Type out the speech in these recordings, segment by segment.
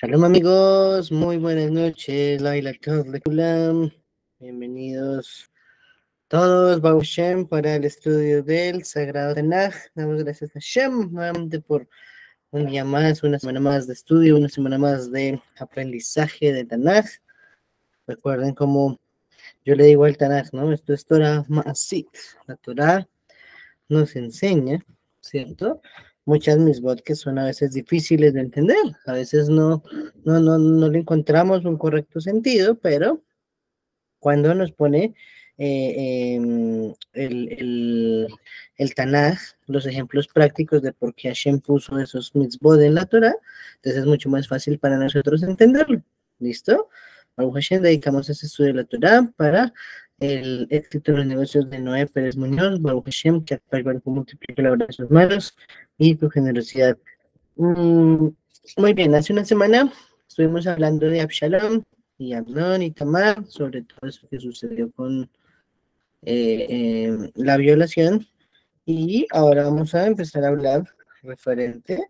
Shalom amigos, muy buenas noches, Laila Kulam. Bienvenidos todos, Baruch Hashem, para el estudio del Sagrado Tanaj. Damos gracias a Hashem nuevamente por un día más, una semana más de estudio, una semana más de aprendizaje de Tanaj. Recuerden como yo le digo al Tanaj, ¿no? Esto es Torah Ma'asit. La Torah nos enseña, ¿cierto? Muchas misbot que son a veces difíciles de entender, a veces no le encontramos un correcto sentido, pero cuando nos pone el Tanaj, los ejemplos prácticos de por qué Hashem puso esos mitzvot en la Torah, entonces es mucho más fácil para nosotros entenderlo. ¿Listo? Baruch Hashem, dedicamos ese estudio de la Torah para el éxito de los negocios de Noé Pérez Muñoz. Baruch Hashem, que el Barco multiplique la obra de sus manos y tu generosidad. Muy bien, hace una semana estuvimos hablando de Absalom y Amnón y Tamar, sobre todo eso que sucedió con la violación, y ahora vamos a empezar a hablar referente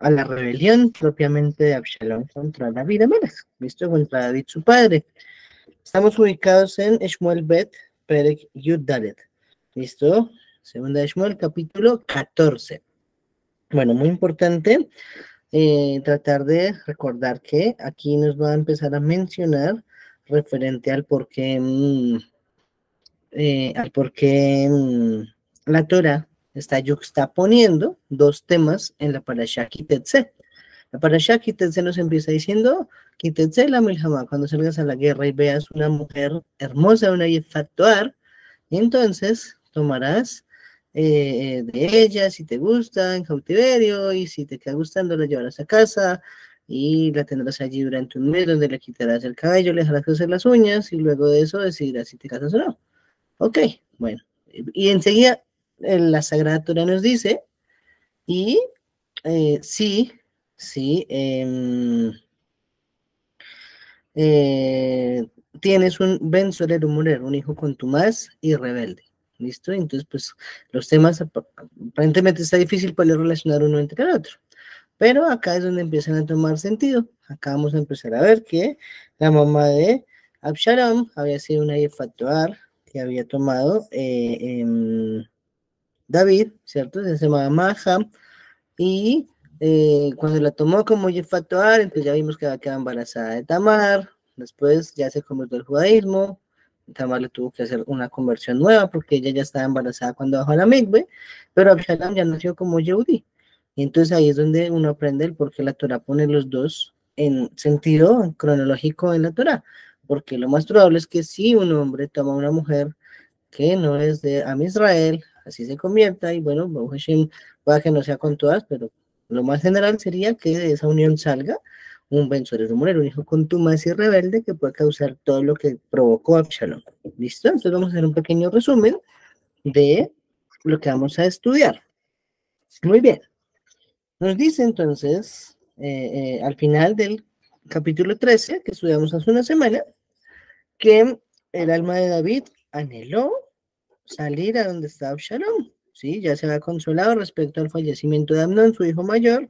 a la rebelión propiamente de Absalom contra David Amelech, ¿listo? Contra David su padre. Estamos ubicados en Shmuel Bet, Perek Yud Dalet, ¿listo? Segunda de Shmuel, capítulo 14. Bueno, muy importante tratar de recordar que aquí nos va a empezar a mencionar referente al por qué, la Torah está yuxtaponiendo dos temas en la parashá Kitetse. La parashá Kitetse nos empieza diciendo, Kitetse la milhamá, cuando salgas a la guerra y veas una mujer hermosa, una yefatuar, y entonces tomarás de ella, si te gusta, en cautiverio, y si te queda gustando, la llevarás a casa, y la tendrás allí durante un mes, donde le quitarás el cabello, le dejarás hacer las uñas, y luego de eso decidirás si te casas o no. Ok, bueno. Y enseguida la Sagrada Torah nos dice, y sí, eh, tienes un Ben Soler Murer, un hijo contumaz y rebelde. ¿Listo? Entonces, pues, los temas aparentemente está difícil poder relacionar uno entre el otro. Pero acá es donde empiezan a tomar sentido. Acá vamos a empezar a ver que la mamá de Absalom había sido una Yefatuar que había tomado David, ¿cierto? Se llamaba Maja, y cuando la tomó como Yefatuar, entonces ya vimos que había quedado embarazada de Tamar. Después ya se convirtió al judaísmo. Tamar le tuvo que hacer una conversión nueva porque ella ya estaba embarazada cuando bajó a la mikve, pero Absalom ya nació como Yehudí. Y entonces ahí es donde uno aprende el por qué la Torah pone los dos en sentido cronológico en la Torah, porque lo más probable es que si un hombre toma a una mujer que no es de Am Israel, así se convierta, y bueno, Baruch Hashem, pueda que no sea con todas, pero lo más general sería que de esa unión salga un Ben Soler Murer, un hijo contumaz y rebelde que puede causar todo lo que provocó Absalom. ¿Listo? Entonces vamos a hacer un pequeño resumen de lo que vamos a estudiar. Muy bien. Nos dice entonces, al final del capítulo 13, que estudiamos hace una semana, que el alma de David anheló salir a donde estaba Absalom, ¿sí? Ya se había consolado respecto al fallecimiento de Amnón, su hijo mayor,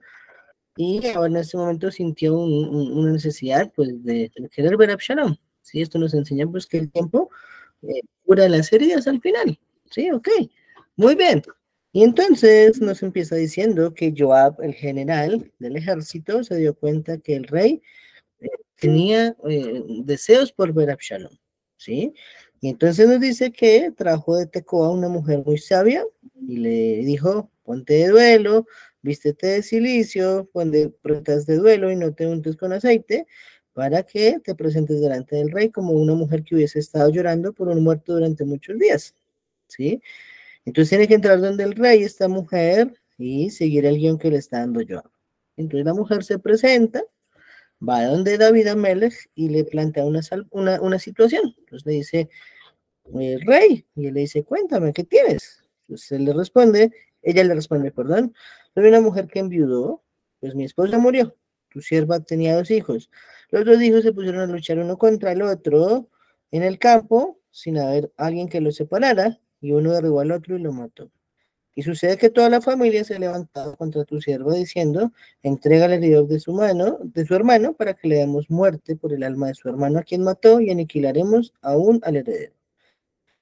y ahora en este momento sintió una necesidad, pues, de querer ver a Absalom, ¿sí? Esto nos enseña, pues, que el tiempo cura las heridas al final, ¿sí? Ok, muy bien. Y entonces nos empieza diciendo que Joab, el general del ejército, se dio cuenta que el rey tenía deseos por ver a Absalom, ¿sí? Y entonces nos dice que trajo de Tecoa una mujer muy sabia y le dijo, ponte de duelo, vístete de cilicio, ponte prendas de duelo y no te untes con aceite, para que te presentes delante del rey como una mujer que hubiese estado llorando por un muerto durante muchos días, ¿sí? Entonces tiene que entrar donde el rey, esta mujer, y seguir el guión que le está dando yo. Entonces la mujer se presenta, va donde David Amelech y le plantea una situación. Entonces le dice, rey, y él le dice, cuéntame, ¿qué tienes? Entonces ella le responde, perdón, soy una mujer que enviudó, pues mi esposa murió, tu sierva tenía 2 hijos. Los 2 hijos se pusieron a luchar uno contra el otro en el campo, sin haber alguien que los separara, y uno derribó al otro y lo mató. Y sucede que toda la familia se levantaba contra tu siervo diciendo, entrégale el heredero de su mano, de su hermano, para que le demos muerte por el alma de su hermano a quien mató y aniquilaremos aún al heredero.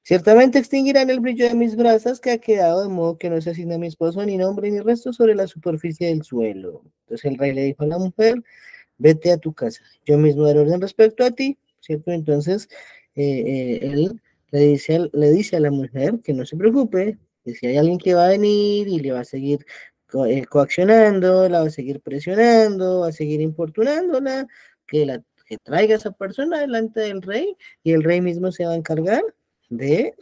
Ciertamente extinguirán el brillo de mis brasas que ha quedado de modo que no se asigna a mi esposo ni nombre ni resto sobre la superficie del suelo. Entonces el rey le dijo a la mujer, vete a tu casa, yo mismo daré orden respecto a ti, ¿cierto? Entonces él le dice a la mujer que no se preocupe, que si hay alguien que va a venir y le va a seguir coaccionando, la va a seguir presionando, va a seguir importunándola, que traiga a esa persona delante del rey y el rey mismo se va a encargar de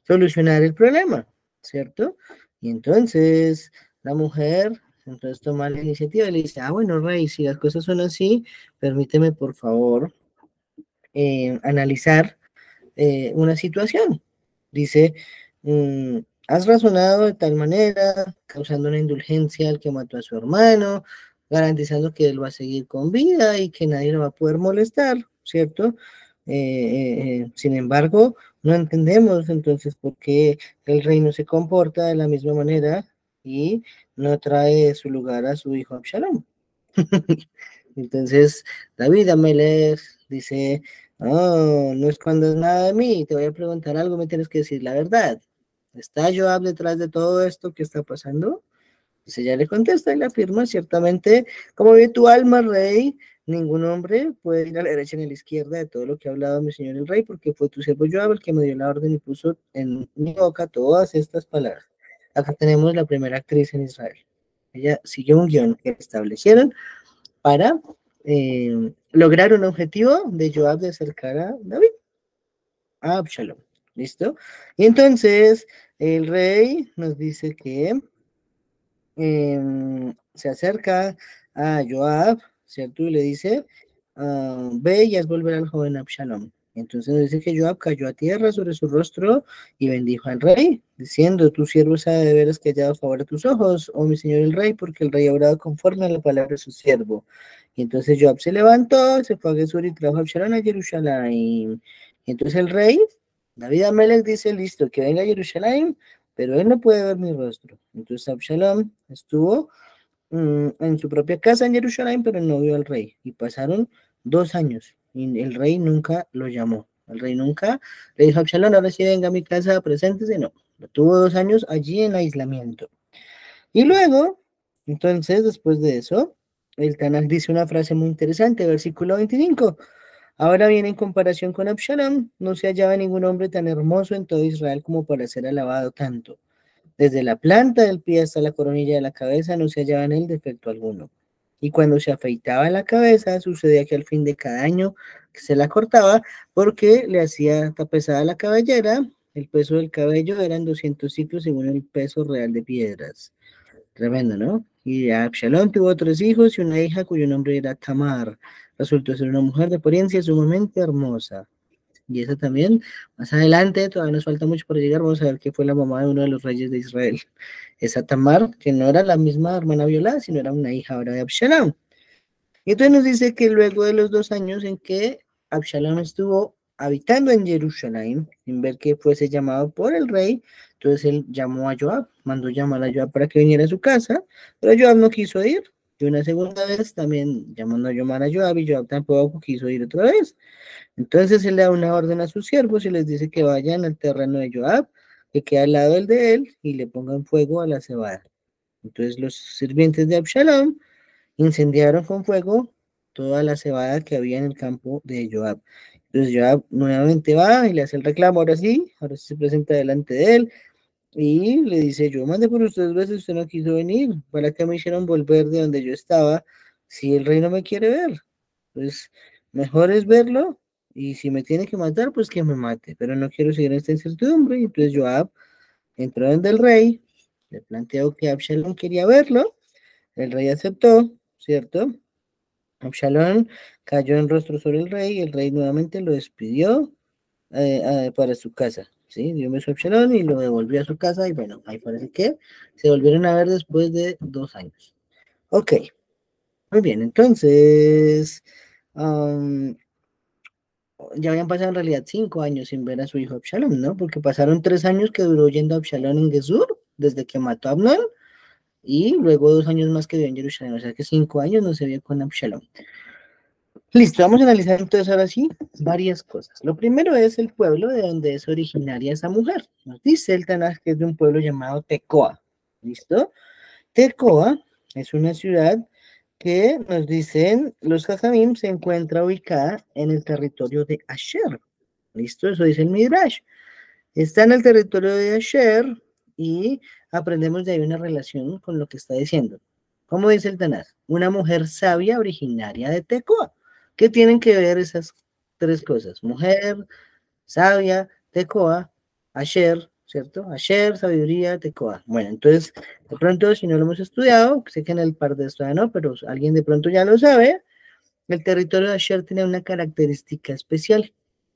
solucionar el problema, ¿cierto? Y entonces la mujer entonces toma la iniciativa y le dice, ah, bueno, rey, si las cosas son así, permíteme por favor analizar una situación. Dice, has razonado de tal manera, causando una indulgencia al que mató a su hermano, garantizando que él va a seguir con vida y que nadie lo va a poder molestar, ¿cierto? Sin embargo, no entendemos entonces por qué el rey no se comporta de la misma manera y no trae de su lugar a su hijo Absalom. Entonces, David Amelech dice, oh, no escondas nada de mí, te voy a preguntar algo, me tienes que decir la verdad. ¿Está Joab detrás de todo esto que está pasando? Pues ella le contesta y le afirma, ciertamente, como ve tu alma, rey, ningún hombre puede ir a la derecha ni a la izquierda de todo lo que ha hablado mi señor el rey, porque fue tu siervo Joab el que me dio la orden y puso en mi boca todas estas palabras. Acá tenemos la primera actriz en Israel. Ella siguió un guión que establecieron para lograr un objetivo de Joab de acercar a David, a Absalom. ¿Listo? Y entonces el rey nos dice que se acerca a Joab, ¿cierto? Y le dice, ve y haz volver al joven Absalom. Entonces nos dice que Joab cayó a tierra sobre su rostro y bendijo al rey, diciendo, tu siervo sabe de veras que ha hallado favor a tus ojos, oh mi señor el rey, porque el rey ha obrado conforme a la palabra de su siervo. Y entonces Joab se levantó, se fue a Gesur y trajo a Absalom a Jerusalén. Y entonces el rey, David Amelech, dice, listo, que venga a Jerusalén, pero él no puede ver mi rostro. Entonces Absalom estuvo en su propia casa en Jerusalén, pero no vio al rey. Y pasaron 2 años y el rey nunca lo llamó. El rey nunca le dijo a Absalom, ahora sí venga a mi casa, preséntese. No, lo tuvo 2 años allí en aislamiento. Y luego, entonces, después de eso, el Tanakh dice una frase muy interesante, versículo 25. Ahora bien, en comparación con Absalom, no se hallaba ningún hombre tan hermoso en todo Israel como para ser alabado tanto. Desde la planta del pie hasta la coronilla de la cabeza no se hallaba en él defecto alguno. Y cuando se afeitaba la cabeza, sucedía que al fin de cada año se la cortaba porque le hacía tapezada la cabellera. El peso del cabello eran 200 ciclos según el peso real de piedras. Tremendo, ¿no? Y Absalón tuvo 3 hijos y una hija cuyo nombre era Tamar. Resultó ser una mujer de apariencia sumamente hermosa. Y eso también, más adelante, todavía nos falta mucho por llegar, vamos a ver que fue la mamá de uno de los reyes de Israel. Esa Tamar, que no era la misma hermana violada, sino era una hija ahora de Absalom. Y entonces nos dice que luego de los 2 años en que Absalom estuvo habitando en Jerusalén, sin ver que fuese llamado por el rey, entonces él llamó a Joab, mandó llamar a Joab para que viniera a su casa, pero Joab no quiso ir. Y una segunda vez también llamando a llamar a Joab y Joab tampoco quiso ir otra vez. Entonces él le da una orden a sus siervos y les dice que vayan al terreno de Joab, que queda al lado del de él, y le pongan fuego a la cebada. Entonces los sirvientes de Absalom incendiaron con fuego toda la cebada que había en el campo de Joab. Entonces Joab nuevamente va y le hace el reclamo, ahora sí se presenta delante de él y le dice, yo mandé por ustedes veces, usted no quiso venir, ¿para qué me hicieron volver de donde yo estaba si el rey no me quiere ver? Pues mejor es verlo y si me tiene que matar, pues que me mate, pero no quiero seguir en esta incertidumbre. Y entonces Joab entró donde el rey, le planteó que Absalón quería verlo, el rey aceptó, ¿cierto? Absalón cayó en rostro sobre el rey nuevamente lo despidió para su casa, ¿sí? Dio beso a Absalón y lo devolvió a su casa y bueno, ahí parece que se volvieron a ver después de 2 años. Ok, muy bien, entonces... um, ya habían pasado en realidad 5 años sin ver a su hijo Absalón, ¿no? Porque pasaron 3 años que duró yendo a Absalón en Gesur, desde que mató a Amnón, y luego 2 años más que vivió en Jerusalén, o sea que 5 años no se vio con Absalón. Listo, vamos a analizar entonces ahora sí varias cosas. Lo primero es el pueblo de donde es originaria esa mujer. Nos dice el Tanaj que es de un pueblo llamado Tecoa. ¿Listo? Tecoa es una ciudad que nos dicen los Jajamim se encuentra ubicada en el territorio de Asher. ¿Listo? Eso dice el Midrash. Está en el territorio de Asher y aprendemos de ahí una relación con lo que está diciendo. ¿Cómo dice el Tanaj? Una mujer sabia originaria de Tecoa. ¿Qué tienen que ver esas tres cosas? Mujer, sabia, Tecoa, Asher, ¿cierto? Asher, sabiduría, Tecoa. Bueno, entonces, de pronto, si no lo hemos estudiado, sé que en el par de esto no, pero alguien de pronto ya lo sabe, el territorio de Asher tiene una característica especial.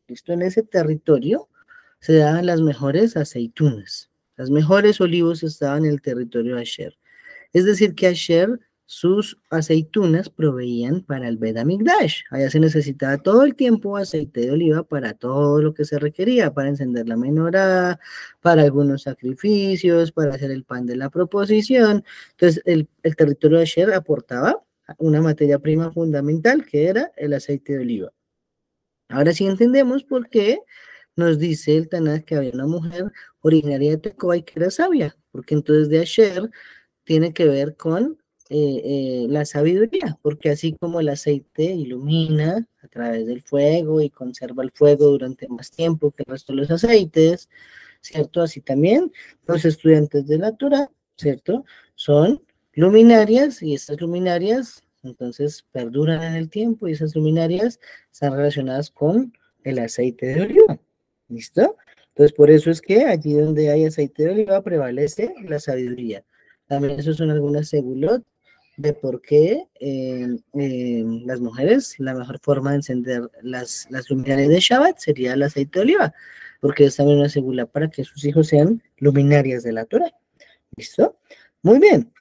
¿Listo? En ese territorio se daban las mejores aceitunas. Las mejores olivos estaban en el territorio de Asher. Es decir, que Asher, sus aceitunas proveían para el Bet HaMikdash. Allá se necesitaba todo el tiempo aceite de oliva para todo lo que se requería, para encender la menorá, para algunos sacrificios, para hacer el pan de la proposición. Entonces, el territorio de Asher aportaba una materia prima fundamental que era el aceite de oliva. Ahora sí entendemos por qué nos dice el Tanaj que había una mujer originaria de Tecoa y que era sabia, porque entonces de Asher tiene que ver con la sabiduría, porque así como el aceite ilumina a través del fuego y conserva el fuego durante más tiempo que el resto de los aceites, ¿cierto? Así también los estudiantes de la Torah, ¿cierto? Son luminarias y estas luminarias entonces perduran en el tiempo y esas luminarias están relacionadas con el aceite de oliva, ¿listo? Entonces por eso es que allí donde hay aceite de oliva prevalece la sabiduría. También esos son algunas segulot de por qué las mujeres, la mejor forma de encender las luminarias de Shabbat sería el aceite de oliva, porque es también una segula para que sus hijos sean luminarias de la Torah. ¿Listo? Muy bien.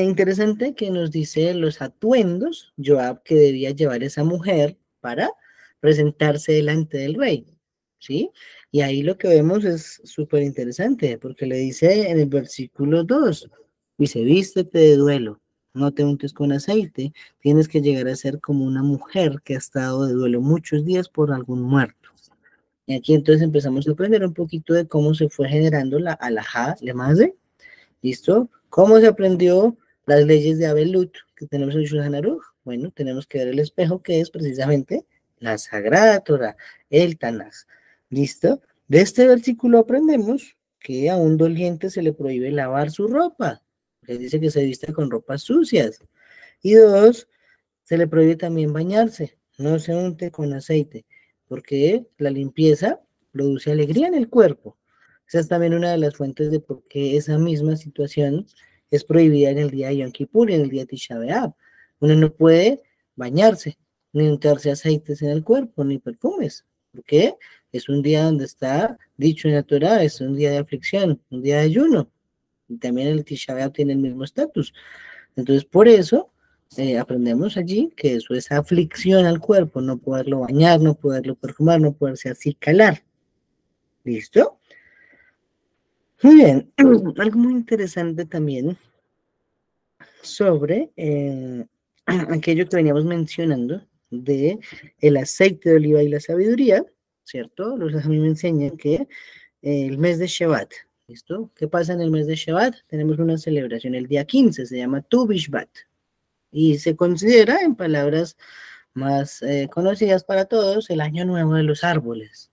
Interesante que nos dice los atuendos, Joab, que debía llevar esa mujer para presentarse delante del rey, ¿sí? Y ahí lo que vemos es súper interesante, porque le dice en el versículo 2, dice, vístete de duelo, no te untes con aceite, tienes que llegar a ser como una mujer que ha estado de duelo muchos días por algún muerto. Y aquí entonces empezamos a aprender un poquito de cómo se fue generando la alajá, ¿le? ¿Listo? ¿Cómo se aprendió las leyes de Abelut que tenemos en Shulchan Aruch? Bueno, tenemos que ver el espejo que es precisamente la Sagrada Torah, el Tanaj. ¿Listo? De este versículo aprendemos que a un doliente se le prohíbe lavar su ropa. Le dice que se viste con ropas sucias. Y dos, se le prohíbe también bañarse. No se unte con aceite, porque la limpieza produce alegría en el cuerpo. Esa es también una de las fuentes de por qué esa misma situación es prohibida en el día de Yom Kippur y en el día de Tisha B'Av. Uno no puede bañarse, ni untarse aceites en el cuerpo, ni perfumes, porque es un día donde está dicho en la Torah, es un día de aflicción, un día de ayuno, y también el Tisha B'Av tiene el mismo estatus. Entonces, por eso aprendemos allí que eso es aflicción al cuerpo, no poderlo bañar, no poderlo perfumar, no poderse así calar. ¿Listo? Muy bien, algo muy interesante también sobre aquello que veníamos mencionando de el aceite de oliva y la sabiduría, ¿cierto? A mí me enseñan que el mes de Shevat, ¿listo? ¿Qué pasa en el mes de Shevat? Tenemos una celebración el día 15, se llama Tu Bishvat, y se considera, en palabras más conocidas para todos, el año nuevo de los árboles.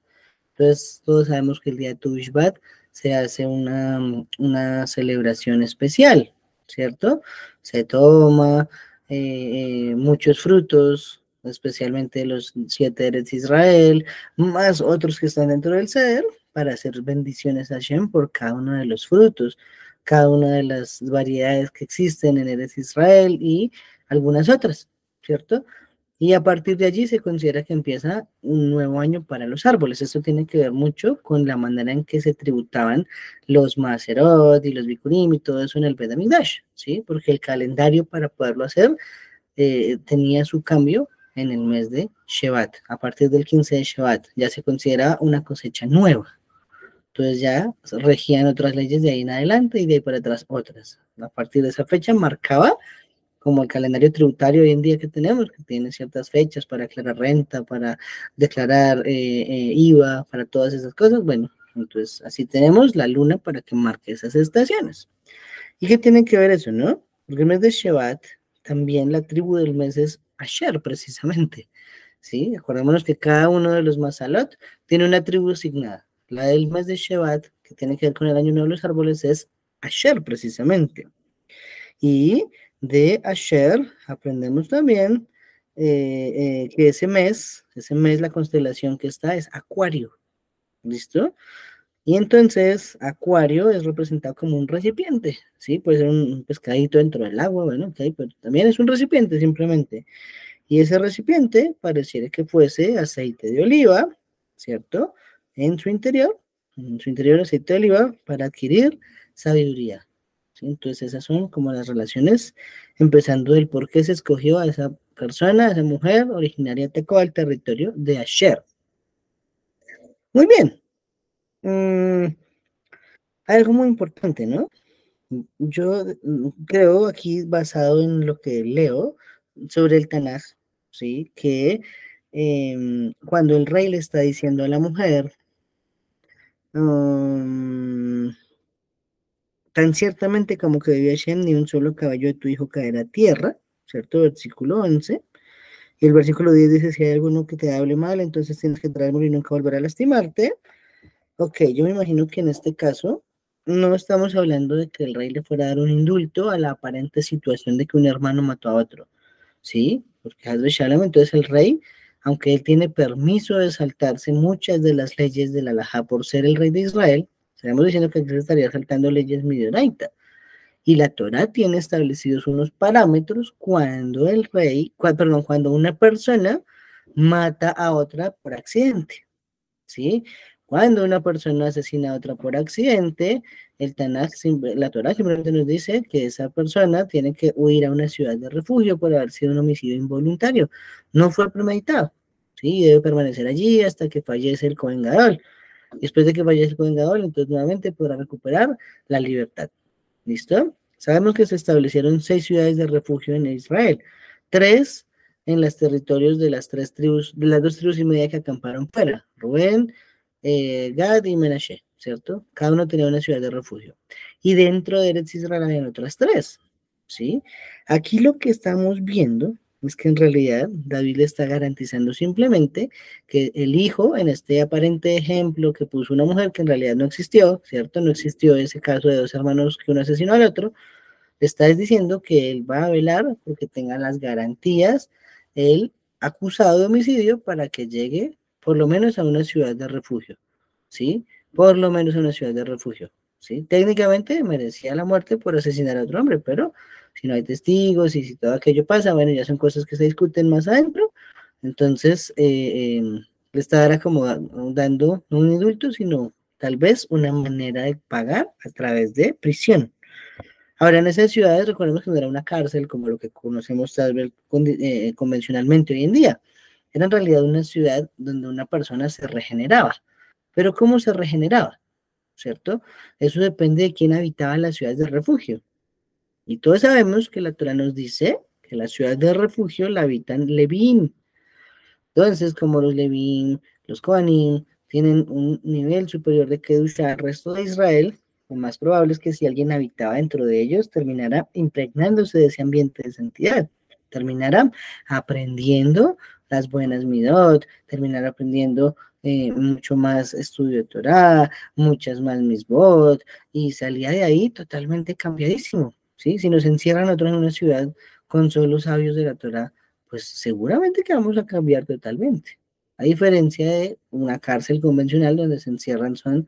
Entonces, todos sabemos que el día de Tu Bishvat se hace una celebración especial, ¿cierto? Se toma muchos frutos, especialmente los 7 Eretz Israel, más otros que están dentro del Seder, para hacer bendiciones a Hashem por cada uno de los frutos, cada una de las variedades que existen en Eretz Israel y algunas otras, ¿cierto? Y a partir de allí se considera que empieza un nuevo año para los árboles. Esto tiene que ver mucho con la manera en que se tributaban los Maserot y los Bikurim y todo eso en el Bet HaMikdash, ¿sí? Porque el calendario para poderlo hacer tenía su cambio en el mes de Shevat. A partir del 15 de Shevat ya se considera una cosecha nueva. Entonces ya regían otras leyes de ahí en adelante y de ahí para atrás otras. A partir de esa fecha marcaba como el calendario tributario hoy en día que tenemos, que tiene ciertas fechas para declarar renta, para declarar IVA, para todas esas cosas. Bueno, entonces así tenemos la luna para que marque esas estaciones. ¿Y qué tiene que ver eso, no? Porque el mes de Shevat, también la tribu del mes es Asher, precisamente. ¿Sí? Acordémonos que cada uno de los Masalot tiene una tribu asignada. La del mes de Shevat, que tiene que ver con el año nuevo de los árboles, es Asher, precisamente. Y de Asher aprendemos también que ese mes, la constelación que está es Acuario. ¿Listo? Y entonces Acuario es representado como un recipiente, ¿sí? Puede ser un pescadito dentro del agua, bueno, ok, pero también es un recipiente simplemente. Y ese recipiente pareciera que fuese aceite de oliva, ¿cierto? En su interior aceite de oliva para adquirir sabiduría. ¿Sí? Entonces esas son como las relaciones, empezando del por qué se escogió a esa persona, a esa mujer originaria de Tecoa, al territorio de Asher. Muy bien. Algo muy importante, ¿no? Yo creo aquí, basado en lo que leo sobre el Tanaj, ¿sí? Que cuando el rey le está diciendo a la mujer, um, tan ciertamente como que vivió Hashem, ni un solo caballo de tu hijo caerá a tierra, ¿cierto? Versículo 11. Y el versículo 10 dice, si hay alguno que te hable mal, entonces tienes que traerlo y nunca volver a lastimarte. Ok, yo me imagino que en este caso no estamos hablando de que el rey le fuera a dar un indulto a la aparente situación de que un hermano mató a otro, ¿sí? Porque Hazbe Shalom, entonces el rey, aunque él tiene permiso de saltarse muchas de las leyes de la Halajá por ser el rey de Israel, estaríamos diciendo que aquí se estaría saltando leyes midoraita. Y la Torah tiene establecidos unos parámetros cuando el rey, perdón, cuando una persona mata a otra por accidente. ¿Sí? Cuando una persona asesina a otra por accidente, la Torah simplemente nos dice que esa persona tiene que huir a una ciudad de refugio por haber sido un homicidio involuntario. No fue premeditado, ¿sí? Debe permanecer allí hasta que fallece el Cohen Gadol. Después de que fallece el Cohen Gadol, entonces nuevamente podrá recuperar la libertad. ¿Listo? Sabemos que se establecieron 6 ciudades de refugio en Israel. 3 en los territorios de las 3 tribus, de las 2 tribus y media que acamparon fuera, Rubén, Gad y Menashe, ¿cierto? Cada uno tenía una ciudad de refugio. Y dentro de Eretz Israel habían otras 3, ¿sí? Aquí lo que estamos viendo es que en realidad David le está garantizando simplemente que el hijo, en este aparente ejemplo que puso una mujer que en realidad no existió, ¿cierto? No existió ese caso de 2 hermanos que uno asesinó al otro, está diciendo que él va a velar porque tenga las garantías el acusado de homicidio para que llegue por lo menos a una ciudad de refugio, ¿sí? Por lo menos a una ciudad de refugio, ¿sí? Técnicamente merecía la muerte por asesinar a otro hombre, pero si no hay testigos y si todo aquello pasa, bueno, ya son cosas que se discuten más adentro, entonces le estará como dando no un indulto, sino tal vez una manera de pagar a través de prisión. Ahora, en esas ciudades, recordemos que no era una cárcel como lo que conocemos tal vez convencionalmente hoy en día. Era en realidad una ciudad donde una persona se regeneraba. Pero ¿cómo se regeneraba? ¿Cierto? Eso depende de quién habitaba las ciudades de refugio. Y todos sabemos que la Torah nos dice que las ciudades de refugio la habitan Levín. Entonces, como los Levín, los Kohanim, tienen un nivel superior de Kedusha al resto de Israel, lo más probable es que si alguien habitaba dentro de ellos, terminará impregnándose de ese ambiente de santidad, terminará aprendiendo las buenas midot, terminará aprendiendo mucho más estudio de Torah, muchas más misbot, y salía de ahí totalmente cambiadísimo, ¿sí? Si nos encierran otros en una ciudad con solo sabios de la Torah, pues seguramente que vamos a cambiar totalmente. A diferencia de una cárcel convencional donde se encierran son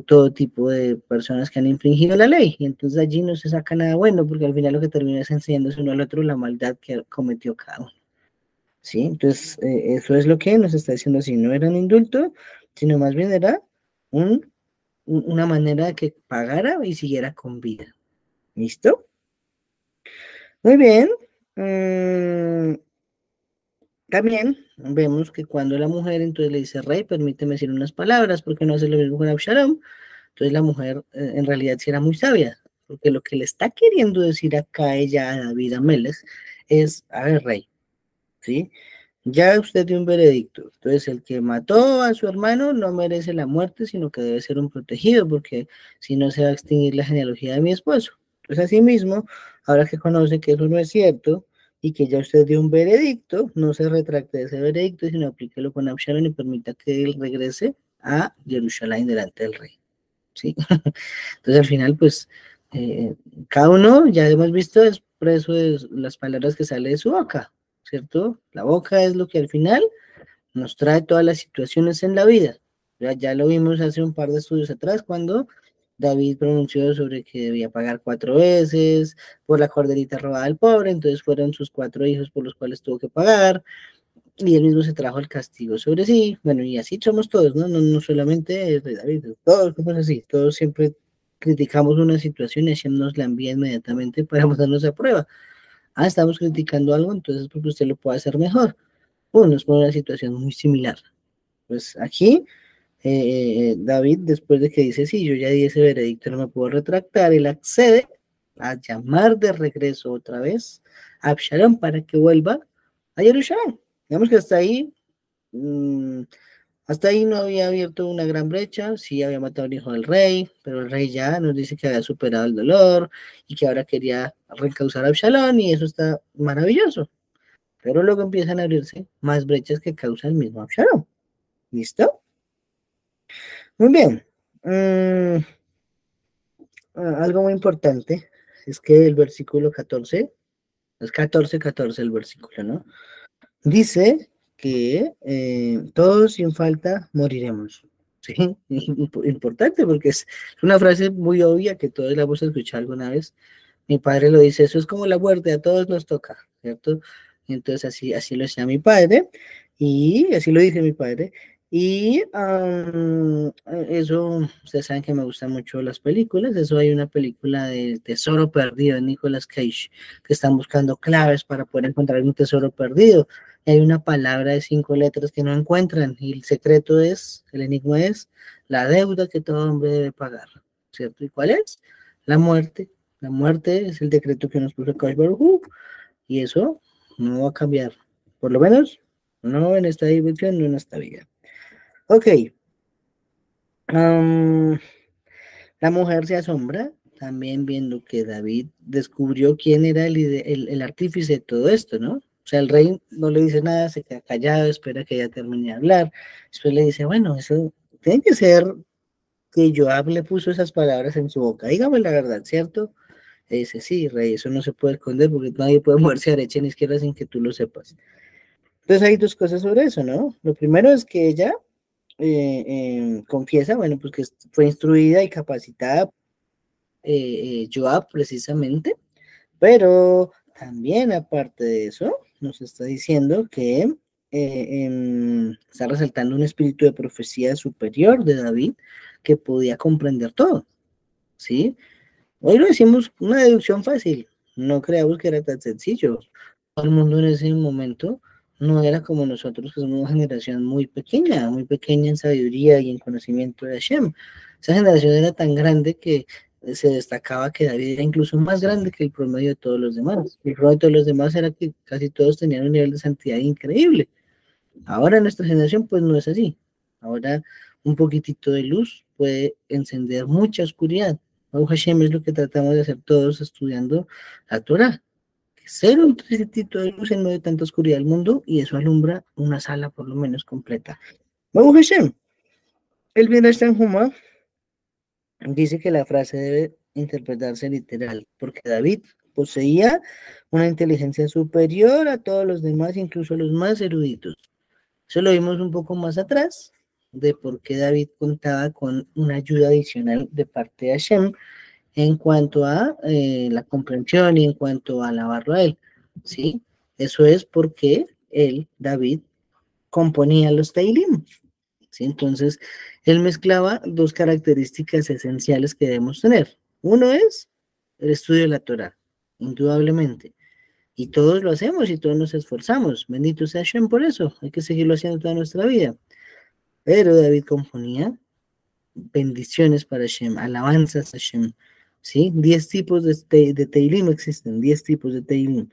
todo tipo de personas que han infringido la ley, y entonces allí no se saca nada bueno, porque al final lo que termina es enseñándose uno al otro la maldad que cometió cada uno. ¿Sí? Entonces, eso es lo que nos está diciendo así, no era un indulto, sino más bien era una manera de que pagara y siguiera con vida. ¿Listo? Muy bien. También vemos que cuando la mujer entonces le dice, rey, permíteme decir unas palabras, porque no hace lo mismo con Absalom. Entonces la mujer en realidad sí era muy sabia, porque lo que le está queriendo decir acá ella a David Amelech es, a ver, rey, ¿sí? Ya usted dio un veredicto. Entonces, el que mató a su hermano no merece la muerte, sino que debe ser un protegido, porque si no se va a extinguir la genealogía de mi esposo. Entonces, asimismo, ahora que conoce que eso no es cierto y que ya usted dio un veredicto, no se retracte de ese veredicto, sino aplíquelo con Absalón y permita que él regrese a Jerusalén delante del rey. ¿Sí? Entonces, al final, pues, eh, cada uno, ya hemos visto, es preso de las palabras que sale de su boca, ¿cierto? La boca es lo que al final nos trae todas las situaciones en la vida. Ya lo vimos hace un par de estudios atrás cuando David pronunció sobre que debía pagar 4 veces por la corderita robada al pobre, entonces fueron sus 4 hijos por los cuales tuvo que pagar, y él mismo se trajo el castigo sobre sí. Bueno, y así somos todos, ¿no? No solamente David, todos somos así, todos siempre criticamos una situación y Hashem nos la envía inmediatamente para ponernos a prueba. Ah, estamos criticando algo, entonces porque usted lo puede hacer mejor. Nos pone una situación muy similar. Pues aquí, David, después de que dice, sí, yo ya di ese veredicto, no me puedo retractar, él accede a llamar de regreso otra vez a Absalom para que vuelva a Jerusalén. Digamos que mmm, hasta ahí no había abierto una gran brecha, sí había matado al hijo del rey, pero el rey ya nos dice que había superado el dolor y que ahora quería reencauzar a Absalón y eso está maravilloso. Pero luego empiezan a abrirse más brechas que causa el mismo Absalón. ¿Listo? Muy bien. Mm, algo muy importante es que el versículo 14, es 14:14 el versículo, ¿no? Dice que todos sin falta moriremos. ¿Sí? Importante porque es una frase muy obvia que todos la hemos escuchado alguna vez. Mi padre lo dice, eso es como la muerte, a todos nos toca, ¿cierto? Y entonces así lo decía mi padre y así lo dice mi padre. Y eso, ustedes saben que me gustan mucho las películas, eso hay una película de Tesoro Perdido de Nicolas Cage, que están buscando claves para poder encontrar un tesoro perdido. Y hay una palabra de 5 letras que no encuentran y el secreto es, el enigma es, la deuda que todo hombre debe pagar, ¿cierto? ¿Y cuál es? La muerte. La muerte es el decreto que nos puso Kadosh Baruj Hu, y eso no va a cambiar. Por lo menos, no en esta dimensión, no en esta vida. Ok. La mujer se asombra también viendo que David descubrió quién era el artífice de todo esto, ¿no? O sea, el rey no le dice nada, se queda callado, espera que ella termine de hablar. Después le dice, bueno, eso tiene que ser que Joab le puso esas palabras en su boca. Dígame la verdad, ¿cierto? Y dice, sí, rey, eso no se puede esconder porque nadie puede moverse a derecha ni izquierda sin que tú lo sepas. Entonces hay dos cosas sobre eso, ¿no? Lo primero es que ella confiesa, bueno, pues que fue instruida y capacitada Joab precisamente, pero también aparte de eso, nos está diciendo que está resaltando un espíritu de profecía superior de David que podía comprender todo, ¿sí? Hoy lo decimos una deducción fácil, no creamos que era tan sencillo. Todo el mundo en ese momento no era como nosotros, que somos una generación muy pequeña en sabiduría y en conocimiento de Hashem. Esa generación era tan grande que se destacaba que David era incluso más grande que el promedio de todos los demás. El promedio de todos los demás era que casi todos tenían un nivel de santidad increíble. Ahora nuestra generación pues no es así. Ahora un poquitito de luz puede encender mucha oscuridad. Baruch Hashem es lo que tratamos de hacer todos estudiando la Torah. Ser un tricitito de luz en medio de tanta oscuridad del mundo y eso alumbra una sala por lo menos completa. Baruch Hashem. El Midrash Tanhuma dice que la frase debe interpretarse literal, porque David poseía una inteligencia superior a todos los demás, incluso a los más eruditos. Eso lo vimos un poco más atrás, de por qué David contaba con una ayuda adicional de parte de Hashem en cuanto a la comprensión y en cuanto a alabarlo a él, ¿sí? Eso es porque él, David, componía los Teilim, ¿sí? Entonces, él mezclaba dos características esenciales que debemos tener. Uno es el estudio de la Torah, indudablemente. Y todos lo hacemos y todos nos esforzamos. Bendito sea Hashem por eso. Hay que seguirlo haciendo toda nuestra vida. Pero David componía bendiciones para Hashem, alabanzas a Hashem. ¿Sí? 10 tipos de Teilim existen, 10 tipos de Teilim.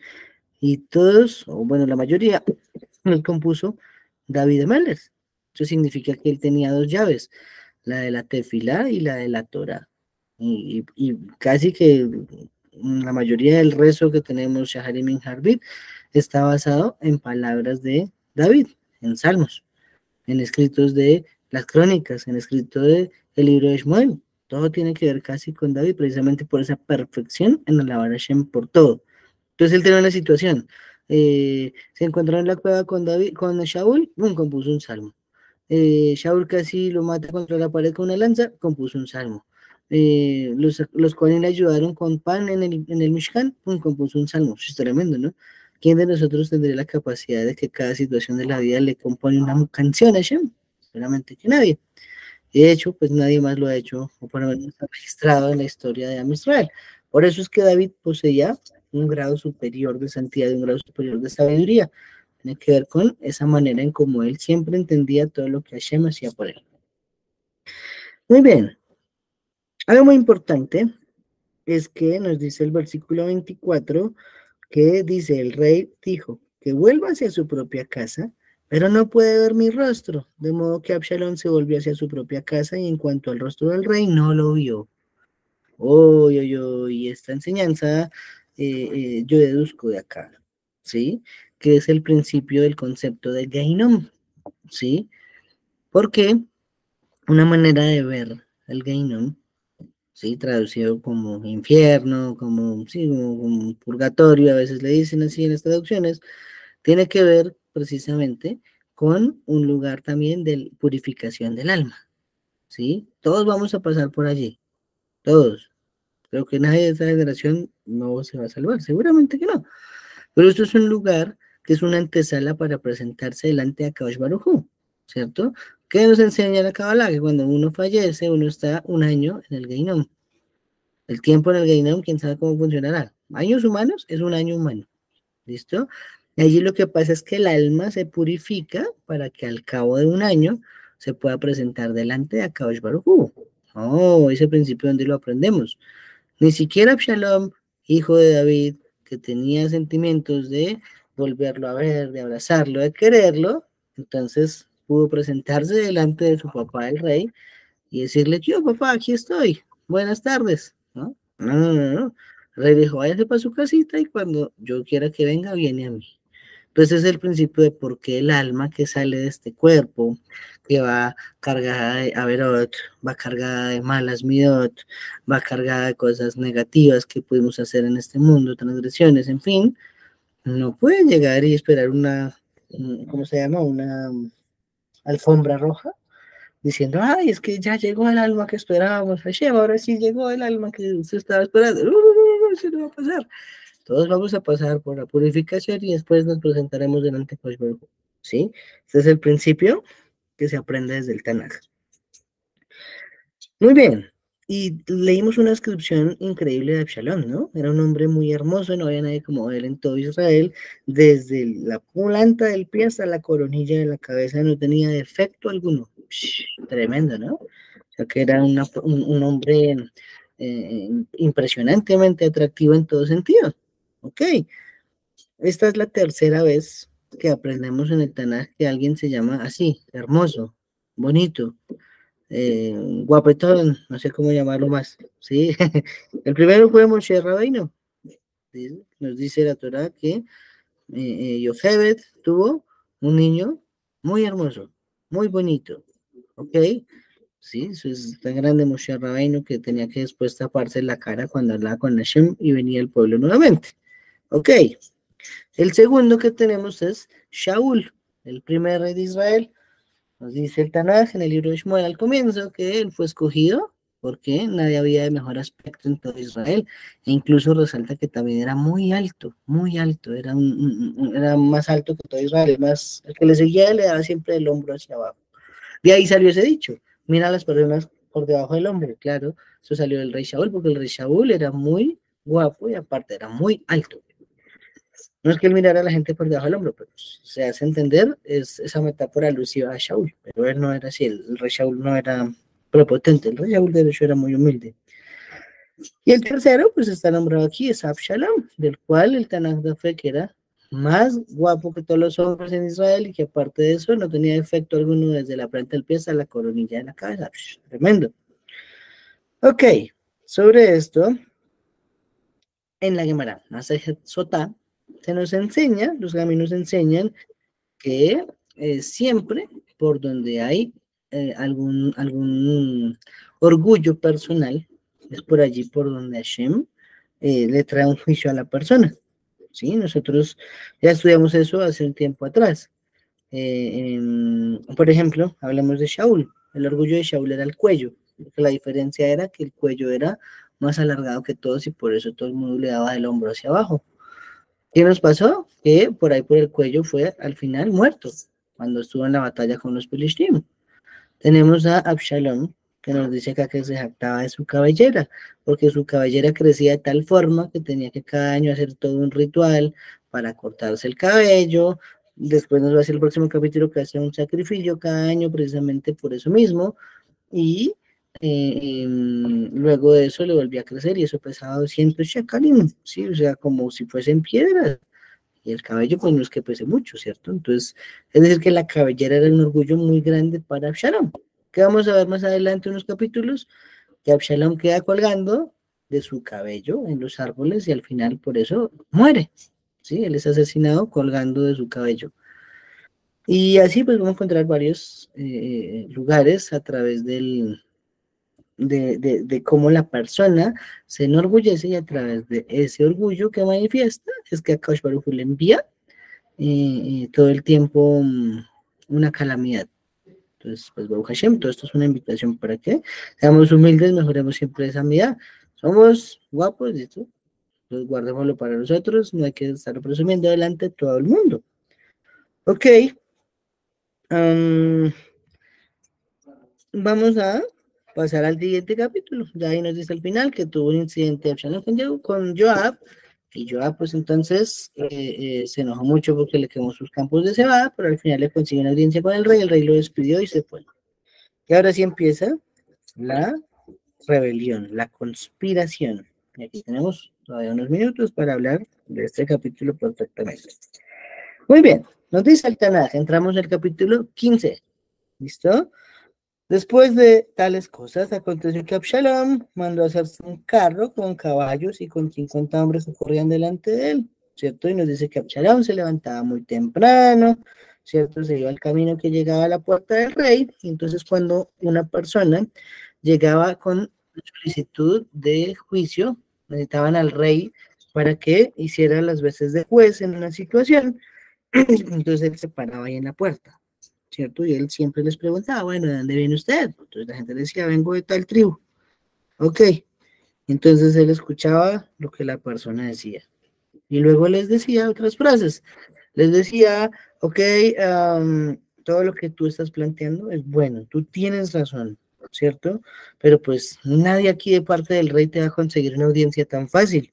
Y todos, o bueno, la mayoría, los compuso David Amelech. Eso significa que él tenía dos llaves, la de la Tefilá y la de la Torah. Y casi que la mayoría del rezo que tenemos, Shaharim en Harbit, está basado en palabras de David, en salmos, en escritos de las crónicas, en escrito de el libro de Shmuel. Todo tiene que ver casi con David, precisamente por esa perfección en alabar a Hashem por todo. Entonces él tenía una situación. Se encontró en la cueva con David, con Shaul, compuso un salmo. Shaul casi lo mata contra la pared con una lanza, compuso un salmo. Los Kohanim le ayudaron con pan en el Mishkan, compuso un salmo. Eso es tremendo, ¿no? ¿Quién de nosotros tendría la capacidad de que cada situación de la vida le compone una canción a Hashem? Seguramente que nadie. Y de hecho, pues nadie más lo ha hecho, o por lo menos está registrado en la historia de Am Israel. Por eso es que David poseía un grado superior de santidad, un grado superior de sabiduría. Tiene que ver con esa manera en cómo él siempre entendía todo lo que Hashem hacía por él. Muy bien. Algo muy importante es que nos dice el versículo 24, que dice, el rey dijo, que vuelva hacia su propia casa, pero no puede ver mi rostro. De modo que Absalón se volvió hacia su propia casa y en cuanto al rostro del rey, no lo vio. Y esta enseñanza yo deduzco de acá, ¿sí? Que es el principio del concepto de Geinom, ¿sí? Porque una manera de ver el Geinom, ¿sí? Traducido como infierno, sí, como purgatorio, a veces le dicen así en las traducciones, tiene que ver precisamente con un lugar también de purificación del alma, ¿sí? Todos vamos a pasar por allí, todos. Creo que nadie de esta generación no se va a salvar, seguramente que no. Pero esto es un lugar que es una antesala para presentarse delante de Akadosh Baruj Hu, ¿cierto? ¿Qué nos enseña la Kabbalah? Que cuando uno fallece, uno está un año en el Geinom. El tiempo en el Geinom, quién sabe cómo funcionará. Años humanos es un año humano, ¿listo? Y allí lo que pasa es que el alma se purifica para que al cabo de un año se pueda presentar delante de Akadosh Baruj Hu. Oh, ese principio donde lo aprendemos. Ni siquiera Absalom, hijo de David, que tenía sentimientos de volverlo a ver, de abrazarlo, de quererlo, entonces pudo presentarse delante de su papá, el rey, y decirle, yo papá, aquí estoy, buenas tardes, ¿no? No. El rey dijo, váyase para su casita y cuando yo quiera que venga, viene a mí. Entonces es el principio de por qué el alma que sale de este cuerpo, que va cargada de averot, va cargada de malas midot, va cargada de cosas negativas que pudimos hacer en este mundo, transgresiones, en fin, no puede llegar y esperar ¿cómo se llama? Una alfombra roja, diciendo, ay, es que ya llegó el alma que esperábamos, Hashem, ahora sí llegó el alma que usted estaba esperando, eso no va a pasar. Todos vamos a pasar por la purificación y después nos presentaremos delante de Kosh Baruj Hu, ¿sí? Este es el principio que se aprende desde el Tanaj. Muy bien. Y leímos una descripción increíble de Absalón, ¿no? Era un hombre muy hermoso, no había nadie como él en todo Israel. Desde la planta del pie hasta la coronilla de la cabeza no tenía defecto alguno. Tremendo, ¿no? O sea que era un hombre impresionantemente atractivo en todo sentido. Ok. Esta es la tercera vez que aprendemos en el Tanaj que alguien se llama así, hermoso, bonito, guapetón, no sé cómo llamarlo más, ¿sí? El primero fue Moshe Rabbeinu. Nos dice la Torah que Yochebed tuvo un niño muy hermoso, muy bonito, ¿ok? Sí, eso es tan grande Moshe Rabbeinu que tenía que después taparse la cara cuando hablaba con Hashem y venía el pueblo nuevamente, ¿ok? El segundo que tenemos es Shaul, el primer rey de Israel. Nos dice el Tanaj en el libro de Shmuel al comienzo que él fue escogido porque nadie había de mejor aspecto en todo Israel. E incluso resalta que también era muy alto, era más alto que todo Israel. Más, el que le seguía le daba siempre el hombro hacia abajo. De ahí salió ese dicho, mira a las personas por debajo del hombro. Claro, eso salió del rey Shaul porque el rey Shaul era muy guapo y aparte era muy alto. No es que él mirara a la gente por debajo del hombro, pero se hace entender, es esa metáfora alusiva a Shaul, pero él no era así, el rey Shaul no era prepotente, el rey Shaul de hecho era muy humilde. Y el tercero, pues está nombrado aquí, es Absalom, del cual el Tanaj da fe que era más guapo que todos los hombres en Israel y que aparte de eso no tenía efecto alguno desde la planta del pie hasta la coronilla de la cabeza. Tremendo. Ok, sobre esto, en la Gemara, Masejet Sotá, se nos enseña, los gaminos enseñan que siempre por donde hay algún orgullo personal, es por allí por donde Hashem le trae un juicio a la persona. ¿Sí? Nosotros ya estudiamos eso hace un tiempo atrás. Por ejemplo, hablamos de Shaul. El orgullo de Shaul era el cuello. La diferencia era que el cuello era más alargado que todos y por eso todo el mundo le daba el hombro hacia abajo. ¿Qué nos pasó? Que por ahí por el cuello fue al final muerto cuando estuvo en la batalla con los Filistим. Tenemos a Absalom, que nos dice acá que se jactaba de su cabellera, porque su cabellera crecía de tal forma que tenía que cada año hacer todo un ritual para cortarse el cabello. Después nos va a hacer el próximo capítulo que hace un sacrificio cada año precisamente por eso mismo. Y luego de eso le volvió a crecer y eso pesaba 200 shekalim, ¿sí? O sea, como si fuesen piedras. Y el cabello, pues no es que pese mucho, ¿cierto? Entonces, es decir, que la cabellera era un orgullo muy grande para Absalom. Que vamos a ver más adelante en unos capítulos, que Absalom queda colgando de su cabello en los árboles y al final por eso muere, ¿sí? Él es asesinado colgando de su cabello. Y así pues vamos a encontrar varios lugares a través de cómo la persona se enorgullece y a través de ese orgullo que manifiesta es que a Akash Baruj Hu le envía todo el tiempo una calamidad. Entonces, pues Baruch Hashem, todo esto es una invitación para que seamos humildes, mejoremos siempre esa medida. Somos guapos, ¿listo? Entonces guardémoslo para nosotros, no hay que estar presumiendo delante de todo el mundo. Ok. Vamos a pasar al siguiente capítulo. Ya ahí nos dice al final que tuvo un incidente de Absalom con Joab, y Joab pues entonces se enojó mucho porque le quemó sus campos de cebada, pero al final le consiguió una audiencia con el rey lo despidió y se fue. Y ahora sí empieza la rebelión, la conspiración. Y aquí tenemos todavía unos minutos para hablar de este capítulo perfectamente. Muy bien, nos dice el Tanaj, entramos al capítulo 15. ¿Listo? Después de tales cosas, aconteció que Absalom mandó a hacerse un carro con caballos y con 50 hombres que corrían delante de él, ¿cierto? Y nos dice que Absalom se levantaba muy temprano, ¿cierto? Se iba al camino que llegaba a la puerta del rey, y entonces cuando una persona llegaba con solicitud de juicio, necesitaban al rey para que hiciera las veces de juez en una situación, entonces él se paraba ahí en la puerta, ¿cierto? Y él siempre les preguntaba, bueno, ¿de dónde viene usted? Entonces la gente decía, vengo de tal tribu. Ok, entonces él escuchaba lo que la persona decía. Y luego les decía otras frases. Les decía, ok, todo lo que tú estás planteando es bueno, tú tienes razón, ¿cierto? Pero pues nadie aquí de parte del rey te va a conseguir una audiencia tan fácil.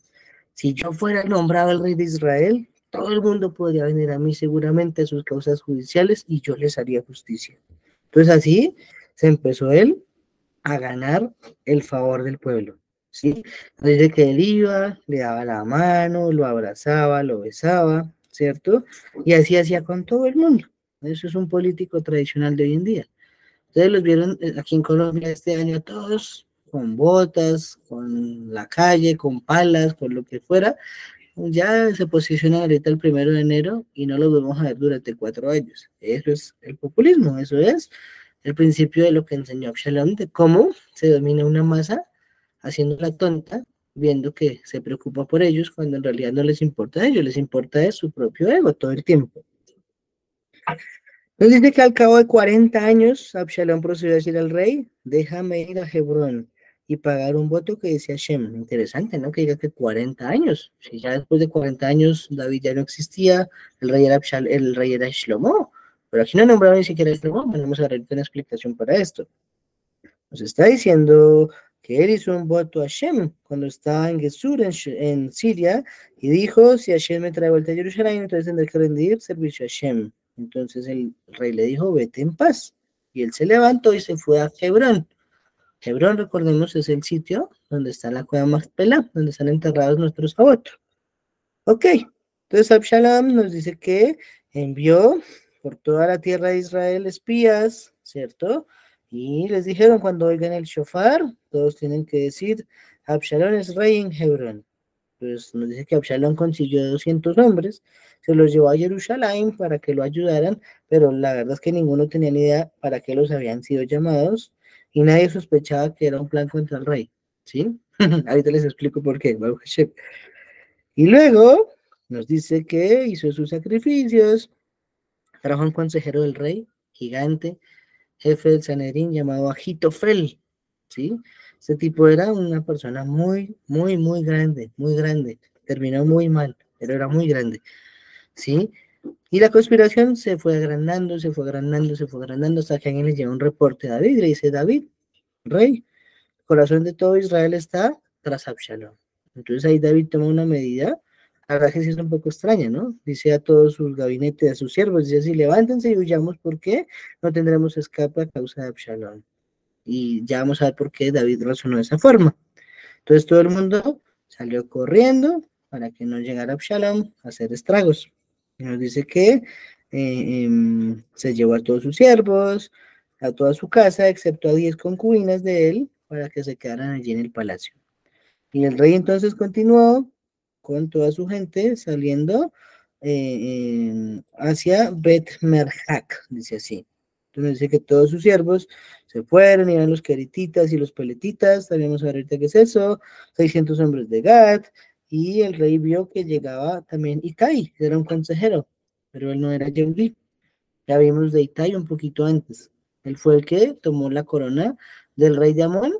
Si yo fuera nombrado el rey de Israel, todo el mundo podría venir a mí seguramente a sus causas judiciales y yo les haría justicia. Entonces así se empezó él a ganar el favor del pueblo, ¿sí? Desde que él iba, le daba la mano, lo abrazaba, lo besaba, ¿cierto? Y así hacía con todo el mundo. Eso es un político tradicional de hoy en día. Ustedes los vieron aquí en Colombia este año a todos con botas, con la calle, con palas, con lo que fuera. Ya se posicionan ahorita el 1 de enero y no los vamos a ver durante 4 años. Eso es el populismo, eso es el principio de lo que enseñó Absalom, de cómo se domina una masa haciendo la tonta, viendo que se preocupa por ellos cuando en realidad no les importa a ellos, les importa es su propio ego todo el tiempo. Nos dice que al cabo de 40 años, Absalom procedió a decir al rey, déjame ir a Hebrón y pagar un voto que decía Shem. Interesante, ¿no? Que diga que 40 años. Si ya después de 40 años David ya no existía, el rey era Shlomo. Pero aquí no nombraron ni siquiera a Shlomo. Vamos a ver una explicación para esto. Nos está diciendo que él hizo un voto a Hashem cuando estaba en Gesur, en Siria, y dijo, si Hashem me trae vuelta a Jerusalén, entonces tendré que rendir servicio a Hashem. Entonces el rey le dijo, vete en paz. Y él se levantó y se fue a Hebrón. Hebrón, recordemos, es el sitio donde está la cueva Macpelá, donde están enterrados nuestros abuelos. Ok, entonces Absalom nos dice que envió por toda la tierra de Israel espías, ¿cierto? Y les dijeron cuando oigan el shofar, todos tienen que decir, Absalom es rey en Hebrón. Entonces nos dice que Absalom consiguió 200 hombres, se los llevó a Jerusalén para que lo ayudaran, pero la verdad es que ninguno tenía ni idea para qué los habían sido llamados y nadie sospechaba que era un plan contra el rey, ¿sí? Ahorita les explico por qué. Y luego nos dice que hizo sus sacrificios, trajo un consejero del rey, gigante, jefe del Sanedrín llamado Agitofel, ¿sí? Este tipo era una persona muy grande, muy grande. Terminó muy mal, pero era muy grande, ¿sí? Y la conspiración se fue agrandando, se fue agrandando, se fue agrandando, hasta que alguien le lleva un reporte a David y le dice, David, rey, el corazón de todo Israel está tras Absalom. Entonces ahí David toma una medida, la verdad que sí es un poco extraña, ¿no? Dice a todos sus gabinetes, a sus siervos, dice así, levántense y huyamos porque no tendremos escape a causa de Absalom. Y ya vamos a ver por qué David razonó de esa forma. Entonces todo el mundo salió corriendo para que no llegara Absalom a hacer estragos. Y nos dice que se llevó a todos sus siervos, a toda su casa, excepto a 10 concubinas de él, para que se quedaran allí en el palacio. Y el rey entonces continuó con toda su gente saliendo hacia Bet Merjak, dice así. Entonces dice que todos sus siervos se fueron, iban los querititas y los peletitas, sabíamos ahorita qué es eso, 600 hombres de Gad, y el rey vio que llegaba también Itai, era un consejero, pero él no era Yehudí. Ya vimos de Itai un poquito antes. Él fue el que tomó la corona del rey de Amón,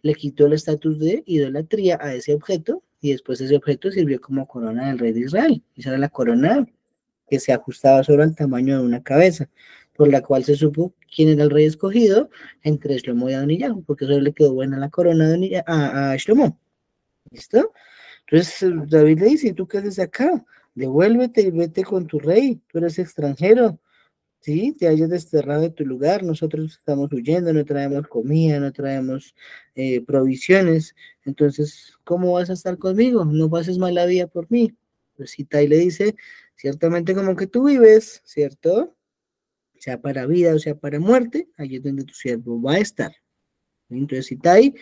le quitó el estatus de idolatría a ese objeto y después ese objeto sirvió como corona del rey de Israel. Esa era la corona que se ajustaba solo al tamaño de una cabeza, por la cual se supo quién era el rey escogido entre Shlomo y Adoniyahu, porque solo le quedó buena la corona a Shlomo. ¿Listo? Entonces David le dice, ¿y tú qué haces acá? Devuélvete y vete con tu rey, tú eres extranjero. Sí, te hayas desterrado de tu lugar, nosotros estamos huyendo, no traemos comida, no traemos provisiones, entonces, ¿cómo vas a estar conmigo? No pases mala vida por mí. Pues Itai le dice, ciertamente como que tú vives, ¿cierto? Sea para vida o sea para muerte, allí es donde tu siervo va a estar. Entonces Itai,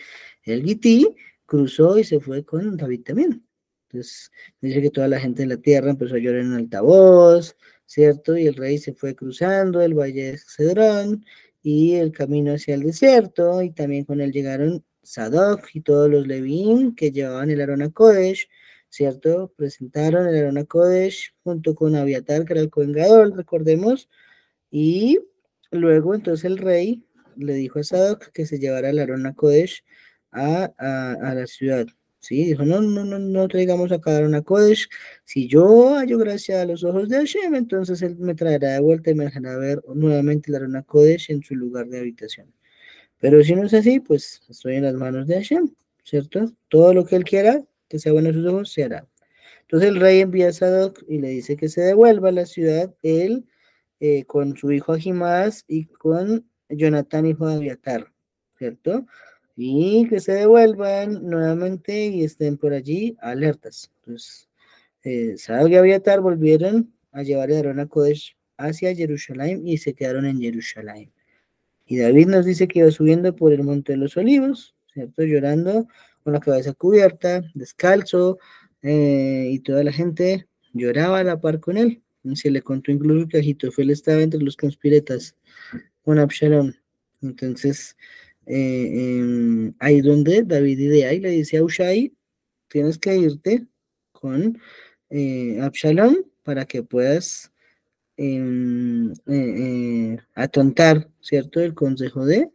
el Gití, cruzó y se fue con David también. Entonces dice que toda la gente en la tierra empezó a llorar en alta voz, ¿cierto? Y el rey se fue cruzando el valle de Cedrón y el camino hacia el desierto, y también con él llegaron Sadoc y todos los Levín que llevaban el Arona Kodesh, ¿cierto? Presentaron el Arona Kodesh junto con Abiatar, que era el Cohen Gadol, recordemos, y luego entonces el rey le dijo a Sadoc que se llevara el Arona Kodesh a la ciudad. Sí, dijo, no traigamos acá Arona Kodesh. Si yo hallo gracia a los ojos de Hashem, entonces él me traerá de vuelta y me dejará ver nuevamente el Arona Kodesh en su lugar de habitación. Pero si no es así, pues estoy en las manos de Hashem, ¿cierto? Todo lo que él quiera, que sea bueno a sus ojos, se hará. Entonces el rey envía a Sadoc y le dice que se devuelva a la ciudad, él con su hijo Ahimás y con Jonatán, hijo de Abiatar, ¿cierto? Y que se devuelvan nuevamente y estén por allí alertas. Entonces, Sadoc y Abiatar volvieron a llevar a Aarón a Kodesh hacia Jerusalén y se quedaron en Jerusalén. Y David nos dice que iba subiendo por el Monte de los Olivos, ¿cierto? Llorando con la cabeza cubierta, descalzo, y toda la gente lloraba a la par con él. Y se le contó incluso que Agitofel estaba entre los conspiretas con Absalón. Entonces, ahí donde David idea y le dice a Ushai, tienes que irte con Absalón para que puedas atontar, ¿cierto? El consejo de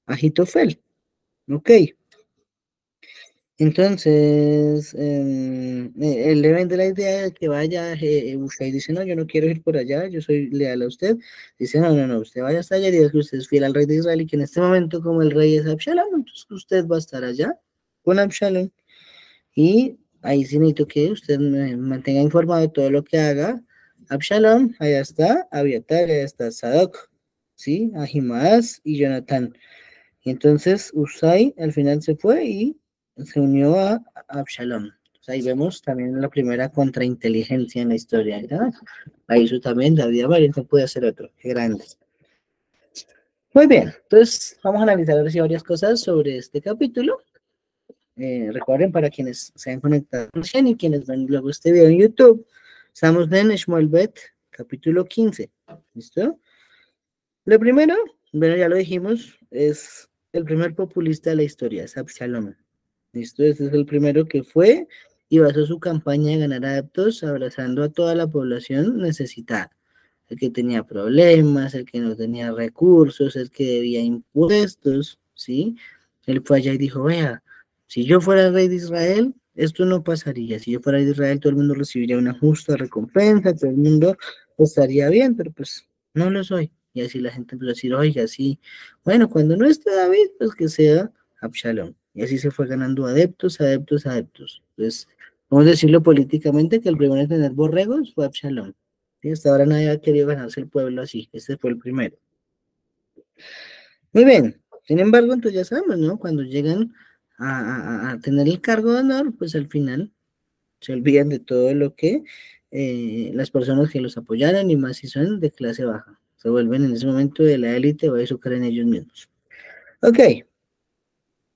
Agitofel. Ok, Entonces, él le vende la idea de que vaya, Hushai dice, no, yo no quiero ir por allá, yo soy leal a usted. Dice, no, no, no, usted vaya hasta allá y diga que usted es fiel al rey de Israel y que en este momento, como el rey es Absalom, entonces usted va a estar allá con Absalom. Y ahí sí necesito que usted me mantenga informado de todo lo que haga. Absalom, allá está, Abiatar, allá está Sadoc, ¿sí? Ahimaaz y Jonatán. Y entonces Usai al final se fue y se unió a Absalom. Entonces, ahí vemos también la primera contrainteligencia en la historia, ¿verdad? Ahí hizo también David Abar, no puede hacer otro. Qué grande. Muy bien, entonces vamos a analizar ahora sí varias cosas sobre este capítulo. Recuerden, para quienes se han conectado recién y quienes ven luego este video en YouTube, estamos en Shmuel Bet, capítulo 15. ¿Listo? Lo primero, bueno, ya lo dijimos, es el primer populista de la historia, es Absalom. ¿Listo? Este es el primero que fue y basó su campaña de ganar adeptos abrazando a toda la población necesitada. El que tenía problemas, el que no tenía recursos, el que debía impuestos, ¿sí? Él fue allá y dijo, vea, si yo fuera el rey de Israel, esto no pasaría. Si yo fuera rey de Israel, todo el mundo recibiría una justa recompensa, todo el mundo estaría bien, pero pues no lo soy. Y así la gente empezó a decir, oiga, sí, bueno, cuando no esté David, pues que sea Absalom. Y así se fue ganando adeptos, adeptos, adeptos. Entonces, vamos a decirlo políticamente que el primero en tener borregos fue Absalom. ¿Sí? Hasta ahora nadie ha querido ganarse el pueblo así. Este fue el primero. Muy bien. Sin embargo, entonces ya sabemos, ¿no? Cuando llegan a tener el cargo de honor, pues al final se olvidan de todo lo que las personas que los apoyaron y más si son de clase baja. Se vuelven en ese momento de la élite o eso creen ellos mismos. Ok,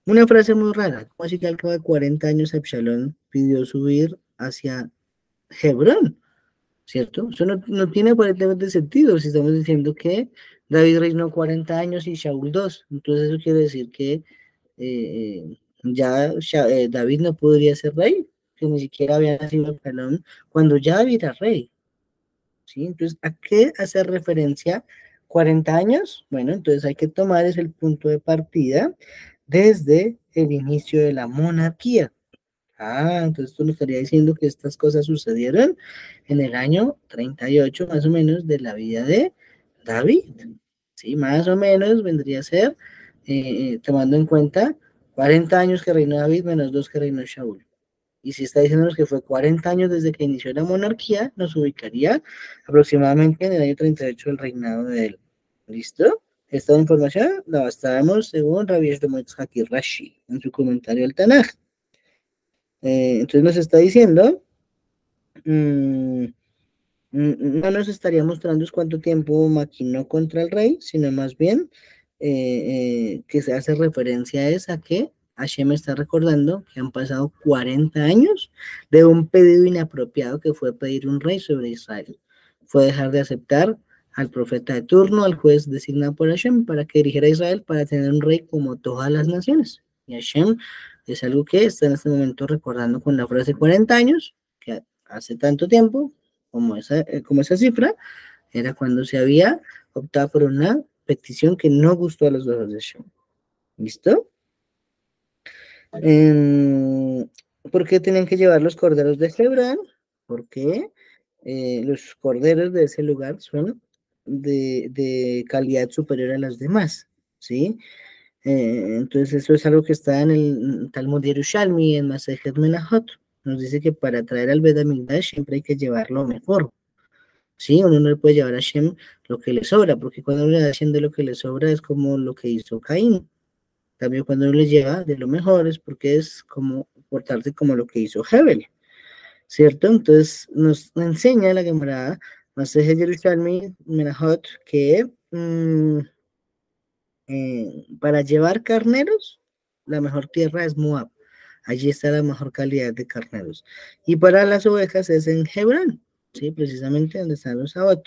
una frase muy rara. ¿Cómo así que al cabo de 40 años Absalón pidió subir hacia Hebrón? ¿Cierto? Eso no tiene aparentemente sentido si estamos diciendo que David reinó 40 años y Shaul 2. Entonces eso quiere decir que David no podría ser rey, que ni siquiera había nacido Absalón cuando ya David era rey. ¿Sí? Entonces, ¿a qué hace referencia 40 años? Bueno, entonces hay que tomar ese el punto de partida desde el inicio de la monarquía. Entonces tú nos estaría diciendo que estas cosas sucedieron en el año 38 más o menos de la vida de David. Sí, más o menos vendría a ser, tomando en cuenta 40 años que reinó David menos 2 que reinó Shaul. Y si está diciéndonos que fue 40 años desde que inició la monarquía, nos ubicaría aproximadamente en el año 38 del reinado de él. ¿Listo? Esta información la bastábamos según Rabbi Shlomo Yitzhak Rashi en su comentario al Tanaj. Entonces nos está diciendo, mm, no nos estaría mostrando es cuánto tiempo maquinó contra el rey, sino más bien que se hace referencia es a que Hashem está recordando que han pasado 40 años de un pedido inapropiado que fue pedir un rey sobre Israel. Fue dejar de aceptar al profeta de turno, al juez designado por Hashem, para que dirigiera a Israel para tener un rey como todas las naciones. Y Hashem es algo que está en este momento recordando con la frase 40 años, que hace tanto tiempo como esa cifra, era cuando se había optado por una petición que no gustó a los ojos de Hashem. ¿Listo? ¿Por qué tenían que llevar los corderos de Hebrón? Porque los corderos de ese lugar son de calidad superior a las demás, ¿sí? Entonces eso es algo que está en el Talmud Yerushalmi, en Masejet Menahot. Nos dice que para traer al Bet HaMikdash siempre hay que llevar lo mejor. Sí, uno no le puede llevar a Hashem lo que le sobra, porque cuando uno le da a Hashem de lo que le sobra es como lo que hizo Caín. También cuando uno le lleva de lo mejor es porque es como portarse como lo que hizo Hebel, ¿cierto? Entonces nos enseña la Gemara, Masejet Yerushalmi Menahot, que para llevar carneros, la mejor tierra es Moab. Allí está la mejor calidad de carneros. Y para las ovejas es en Hebrón, ¿sí? Precisamente donde están los Sabot,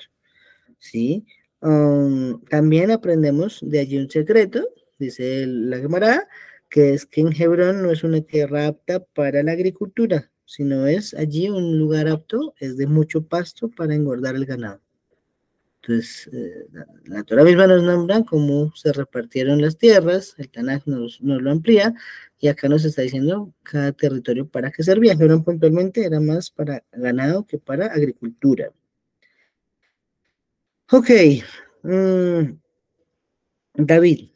¿sí? También aprendemos de allí un secreto, dice la Gemara, que es que en Hebrón no es una tierra apta para la agricultura, sino es allí un lugar apto, es de mucho pasto para engordar el ganado. Entonces, la Torah misma nos nombra cómo se repartieron las tierras, el Tanaj nos lo amplía, y acá nos está diciendo cada territorio para qué servía. Hebrón puntualmente era más para ganado que para agricultura. Ok, David.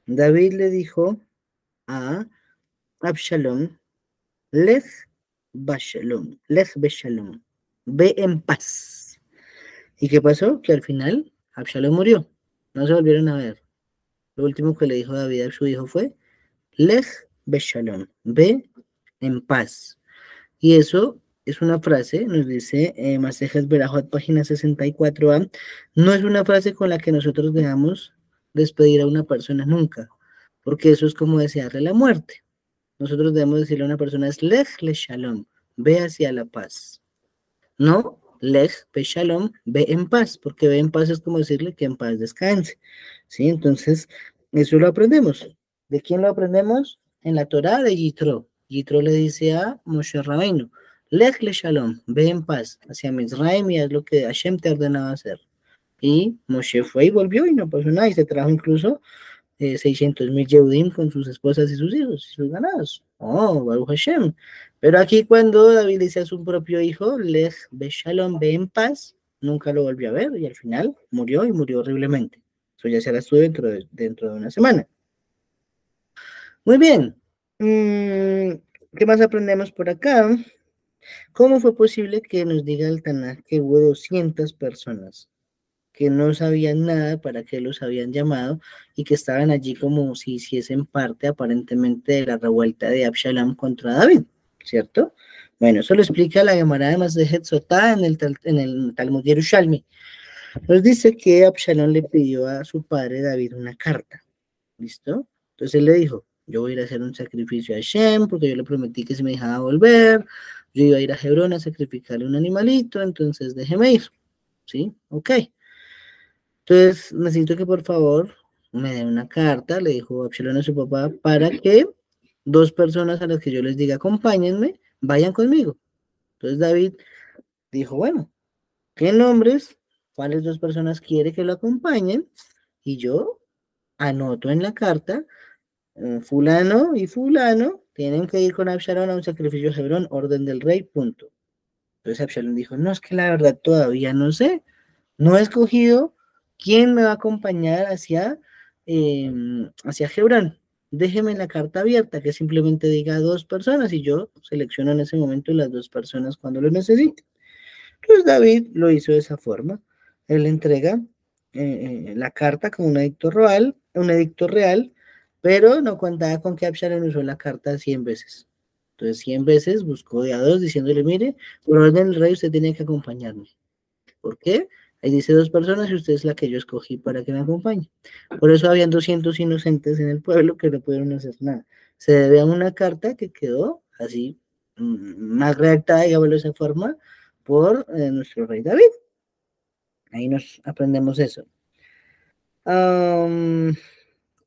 David le dijo a Absalom, Lej Bashalom, Lej Beshalom, ve en paz. ¿Y qué pasó? Que al final Absalom murió, no se volvieron a ver. Lo último que le dijo David a su hijo fue, Lej Beshalom, ve en paz. Y eso es una frase, nos dice Masejes Berajot, página 64a, no es una frase con la que nosotros debamos despedir a una persona nunca, porque eso es como desearle la muerte. Nosotros debemos decirle a una persona, es Lej le Shalom, ve hacia la paz. No, Lej be Shalom, ve en paz, porque ve en paz es como decirle que en paz descanse. ¿Sí? Entonces, eso lo aprendemos. ¿De quién lo aprendemos? En la Torá de Yitro. Yitro le dice a Moshe Rabbeinu, Lej le Shalom, ve en paz hacia Mizraim y haz lo que Hashem te ordenaba hacer. Y Moshe fue y volvió y no pasó nada y se trajo incluso 600.000 Yehudim con sus esposas y sus hijos y sus ganados. Oh, Baruch Hashem. Pero aquí cuando David dice a su propio hijo, Lej Beshalom, ve en paz, nunca lo volvió a ver y al final murió y murió horriblemente. Eso ya será estudio dentro de una semana. Muy bien. ¿Qué más aprendemos por acá? ¿Cómo fue posible que nos diga el Tanaj que hubo 200 personas que no sabían nada, para qué los habían llamado y que estaban allí como si hiciesen parte aparentemente de la revuelta de Absalom contra David, ¿cierto? Bueno, eso lo explica la Gemara de Masechet Sotá en el Talmud Yerushalmi. Nos dice que Absalom le pidió a su padre David una carta, ¿listo? Entonces él le dijo, yo voy a ir a hacer un sacrificio a Hashem, porque yo le prometí que si me dejaba volver, yo iba a ir a Hebrón a sacrificarle un animalito, entonces déjeme ir, ¿sí? Ok. Entonces, necesito que por favor me dé una carta, le dijo Absalón a su papá, para que 2 personas a las que yo les diga acompáñenme, vayan conmigo. Entonces David dijo, bueno, ¿qué nombres? ¿Cuáles 2 personas quiere que lo acompañen? Y yo anoto en la carta, fulano y fulano tienen que ir con Absalón a un sacrificio a Hebrón, orden del rey, punto. Entonces Absalón dijo, no, es que la verdad todavía no sé. No he escogido quién me va a acompañar hacia Hebrón. Déjeme la carta abierta, que simplemente diga 2 personas y yo selecciono en ese momento las 2 personas cuando lo necesite. Entonces David lo hizo de esa forma. Él entrega la carta con un edicto real, pero no contaba con que Absalom usó la carta 100 veces. Entonces 100 veces buscó de a 2 diciéndole, mire, por orden del rey usted tiene que acompañarme. ¿Por qué? Ahí dice 2 personas y usted es la que yo escogí para que me acompañe. Por eso habían 200 inocentes en el pueblo que no pudieron hacer nada. Se debe a una carta que quedó así, más redactada, digámoslo de esa forma, por nuestro rey David. Ahí nos aprendemos eso.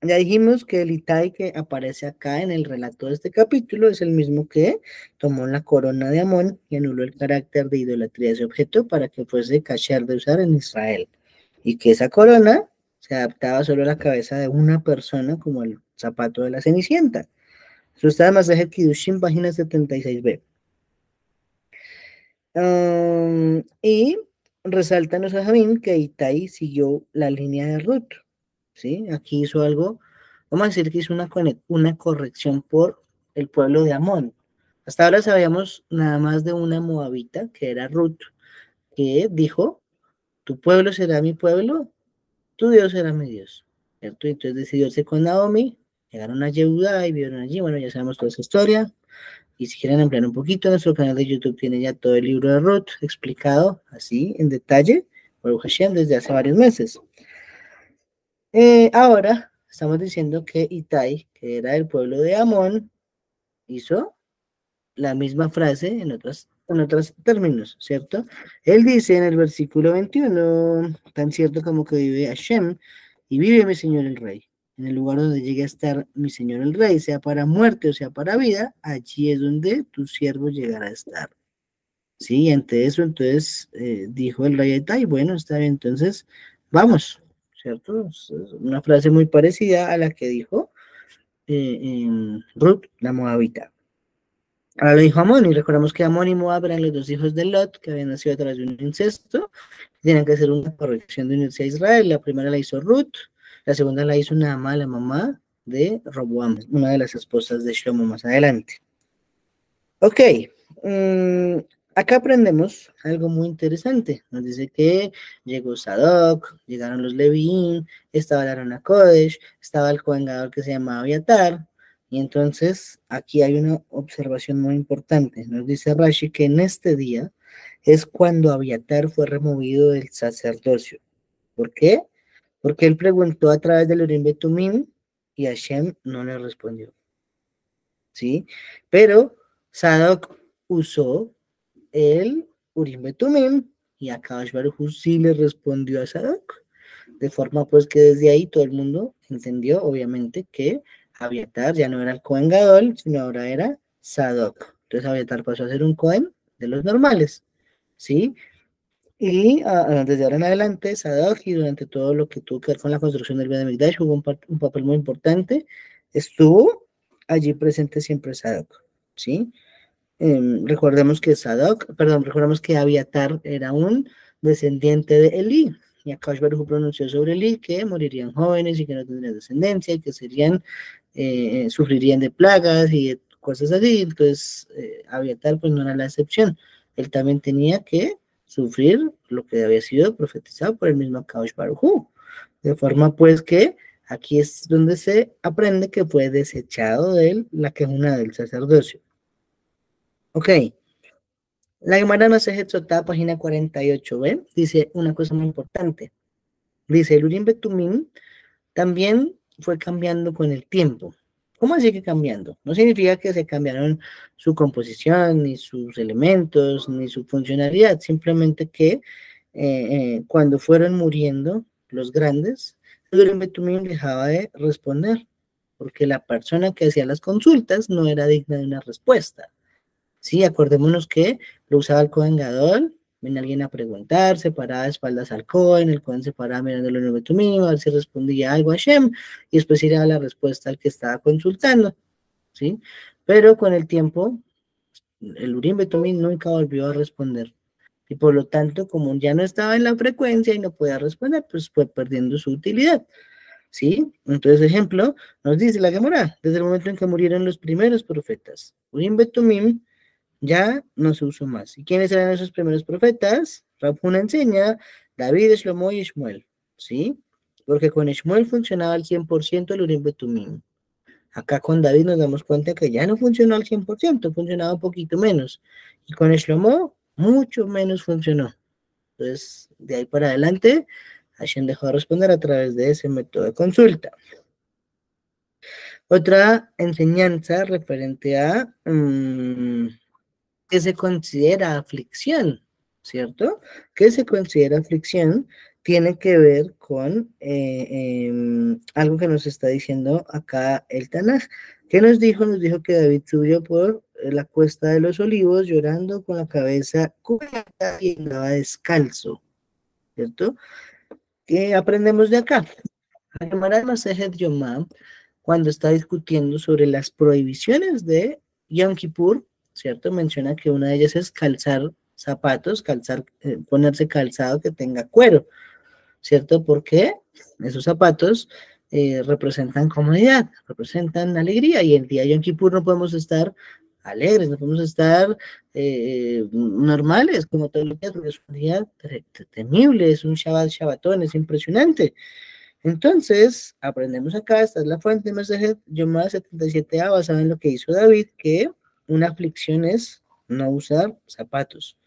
Ya dijimos que el Itai que aparece acá en el relato de este capítulo es el mismo que tomó la corona de Amón y anuló el carácter de idolatría de ese objeto para que fuese kasher de usar en Israel. Y que esa corona se adaptaba solo a la cabeza de una persona, como el zapato de la Cenicienta. Eso está en Masejet Kiddushin, página 76b. Y resalta Nosajamín que Itai siguió la línea de Ruth. ¿Sí? Aquí hizo algo, vamos a decir que hizo una corrección por el pueblo de Amón. Hasta ahora sabíamos nada más de una moabita, que era Ruth, que dijo, tu pueblo será mi pueblo, tu Dios será mi Dios. ¿Cierto? Entonces decidió irse con Naomi, llegaron a Yehuda y vivieron allí, bueno, ya sabemos toda esa historia. Y si quieren ampliar un poquito, nuestro canal de YouTube tiene ya todo el libro de Ruth explicado así en detalle por Hashem desde hace varios meses. Ahora estamos diciendo que Itai, que era del pueblo de Amón, hizo la misma frase en otros términos, ¿cierto? Él dice en el versículo 21, tan cierto como que vive Hashem y vive mi Señor el Rey. En el lugar donde llegue a estar mi Señor el Rey, sea para muerte o sea para vida, allí es donde tu siervo llegará a estar. Sí, ante eso, entonces dijo el rey Itai, bueno, está bien, entonces vamos, ¿cierto? Es una frase muy parecida a la que dijo Ruth, la moabita. Ahora lo dijo Amón, y recordamos que Amón y Moab eran los dos hijos de Lot, que habían nacido a través de un incesto. Tenían que hacer una corrección de unirse a Israel. La primera la hizo Ruth, la segunda la hizo Naamá, la mamá de Roboam, una de las esposas de Shlomo más adelante. Ok, acá aprendemos algo muy interesante. Nos dice que llegó Sadoc, llegaron los Levín, estaba el Aarón HaKodesh, estaba el Cohen Gadol que se llamaba Abiatar, y entonces aquí hay una observación muy importante. Nos dice Rashi que en este día es cuando Abiatar fue removido del sacerdocio. ¿Por qué? Porque él preguntó a través del Urim Betumim y Hashem no le respondió. ¿Sí? Pero Sadoc usó el Urim Betumim y Akadosh Baruj Hu sí le respondió a Sadoc. De forma pues que desde ahí todo el mundo entendió, obviamente, que Abiatar ya no era el Cohen Gadol, sino ahora era Sadoc. Entonces Abiatar pasó a ser un Cohen de los normales, ¿sí? Y desde ahora en adelante, Sadoc, y durante todo lo que tuvo que ver con la construcción del Beit HaMikdash, jugó un papel muy importante. Estuvo allí presente siempre Sadoc, ¿sí? Recordemos que Abiatar era un descendiente de Elí, y Akash Baruj Hu pronunció sobre Elí que morirían jóvenes y que no tendrían descendencia, y que sufrirían de plagas y de cosas así. Entonces, Abiatar pues no era la excepción. Él también tenía que sufrir lo que había sido profetizado por el mismo Akash Baruj Hu. De forma pues que aquí es donde se aprende que fue desechado de él la quejuna del sacerdocio. Ok, la Gemara Masejet Sotá, página 48, ¿ven? Dice una cosa muy importante. Dice, el Urim Betumim también fue cambiando con el tiempo. ¿Cómo así que cambiando? No significa que se cambiaron su composición, ni sus elementos, ni su funcionalidad, simplemente que cuando fueron muriendo los grandes, el Urim Betumim dejaba de responder, porque la persona que hacía las consultas no era digna de una respuesta. Sí, acordémonos que lo usaba el Cohen Gadol, viene alguien a preguntar, se paraba de espaldas al Cohen, el Cohen se paraba mirando el Urim Betumim, a ver si respondía algo a Hashem, y después iría a la respuesta al que estaba consultando, ¿sí? Pero con el tiempo, el Urim Betumim nunca volvió a responder, y por lo tanto, como ya no estaba en la frecuencia y no podía responder, pues fue perdiendo su utilidad, ¿sí? Entonces, ejemplo, nos dice la Gemara, desde el momento en que murieron los primeros profetas, Urim Betumim ya no se usó más. ¿Y quiénes eran esos primeros profetas? Rab Huna enseña David, Shlomo y Shmuel, ¿sí? Porque con Shmuel funcionaba al 100% el Urim Betumim. Acá con David nos damos cuenta que ya no funcionó al 100%, funcionaba un poquito menos. Y con Shlomo, mucho menos funcionó. Entonces, de ahí para adelante, Hashem dejó de responder a través de ese método de consulta. Otra enseñanza referente a que se considera aflicción, ¿cierto? Que se considera aflicción tiene que ver con algo que nos está diciendo acá el Tanaj. ¿Qué nos dijo? Nos dijo que David subió por la cuesta de los olivos llorando con la cabeza cubierta y andaba descalzo, ¿cierto? ¿Qué aprendemos de acá? La Gemara Masejet Yomá, cuando está discutiendo sobre las prohibiciones de Yom Kippur, ¿cierto? Menciona que una de ellas es calzar zapatos, ponerse calzado que tenga cuero, ¿cierto? Porque esos zapatos representan comodidad, representan alegría, y el día de Yom Kippur no podemos estar alegres, no podemos estar normales como todos los días, porque es un día temible, es un Shabbatón, es impresionante. Entonces, aprendemos acá, esta es la fuente de Masejet Yomá 77a, basada en lo que hizo David, que una aflicción es no usar zapatos,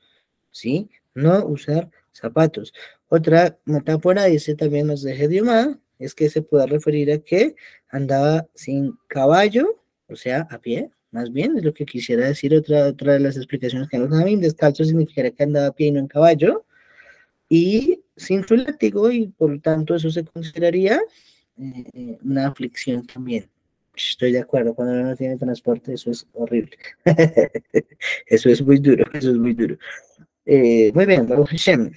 ¿sí? No usar zapatos. Otra metáfora dice también Masejet Yomá, es que se puede referir a que andaba sin caballo, o sea, a pie, más bien, es lo que quisiera decir otra de las explicaciones que nos dan. Descalzo significaría que andaba a pie y no en caballo, y sin su látigo, y por lo tanto eso se consideraría una aflicción también. Estoy de acuerdo, cuando uno no tiene transporte eso es horrible. Eso es muy duro, eso es muy duro. Muy bien, Baruch Hashem.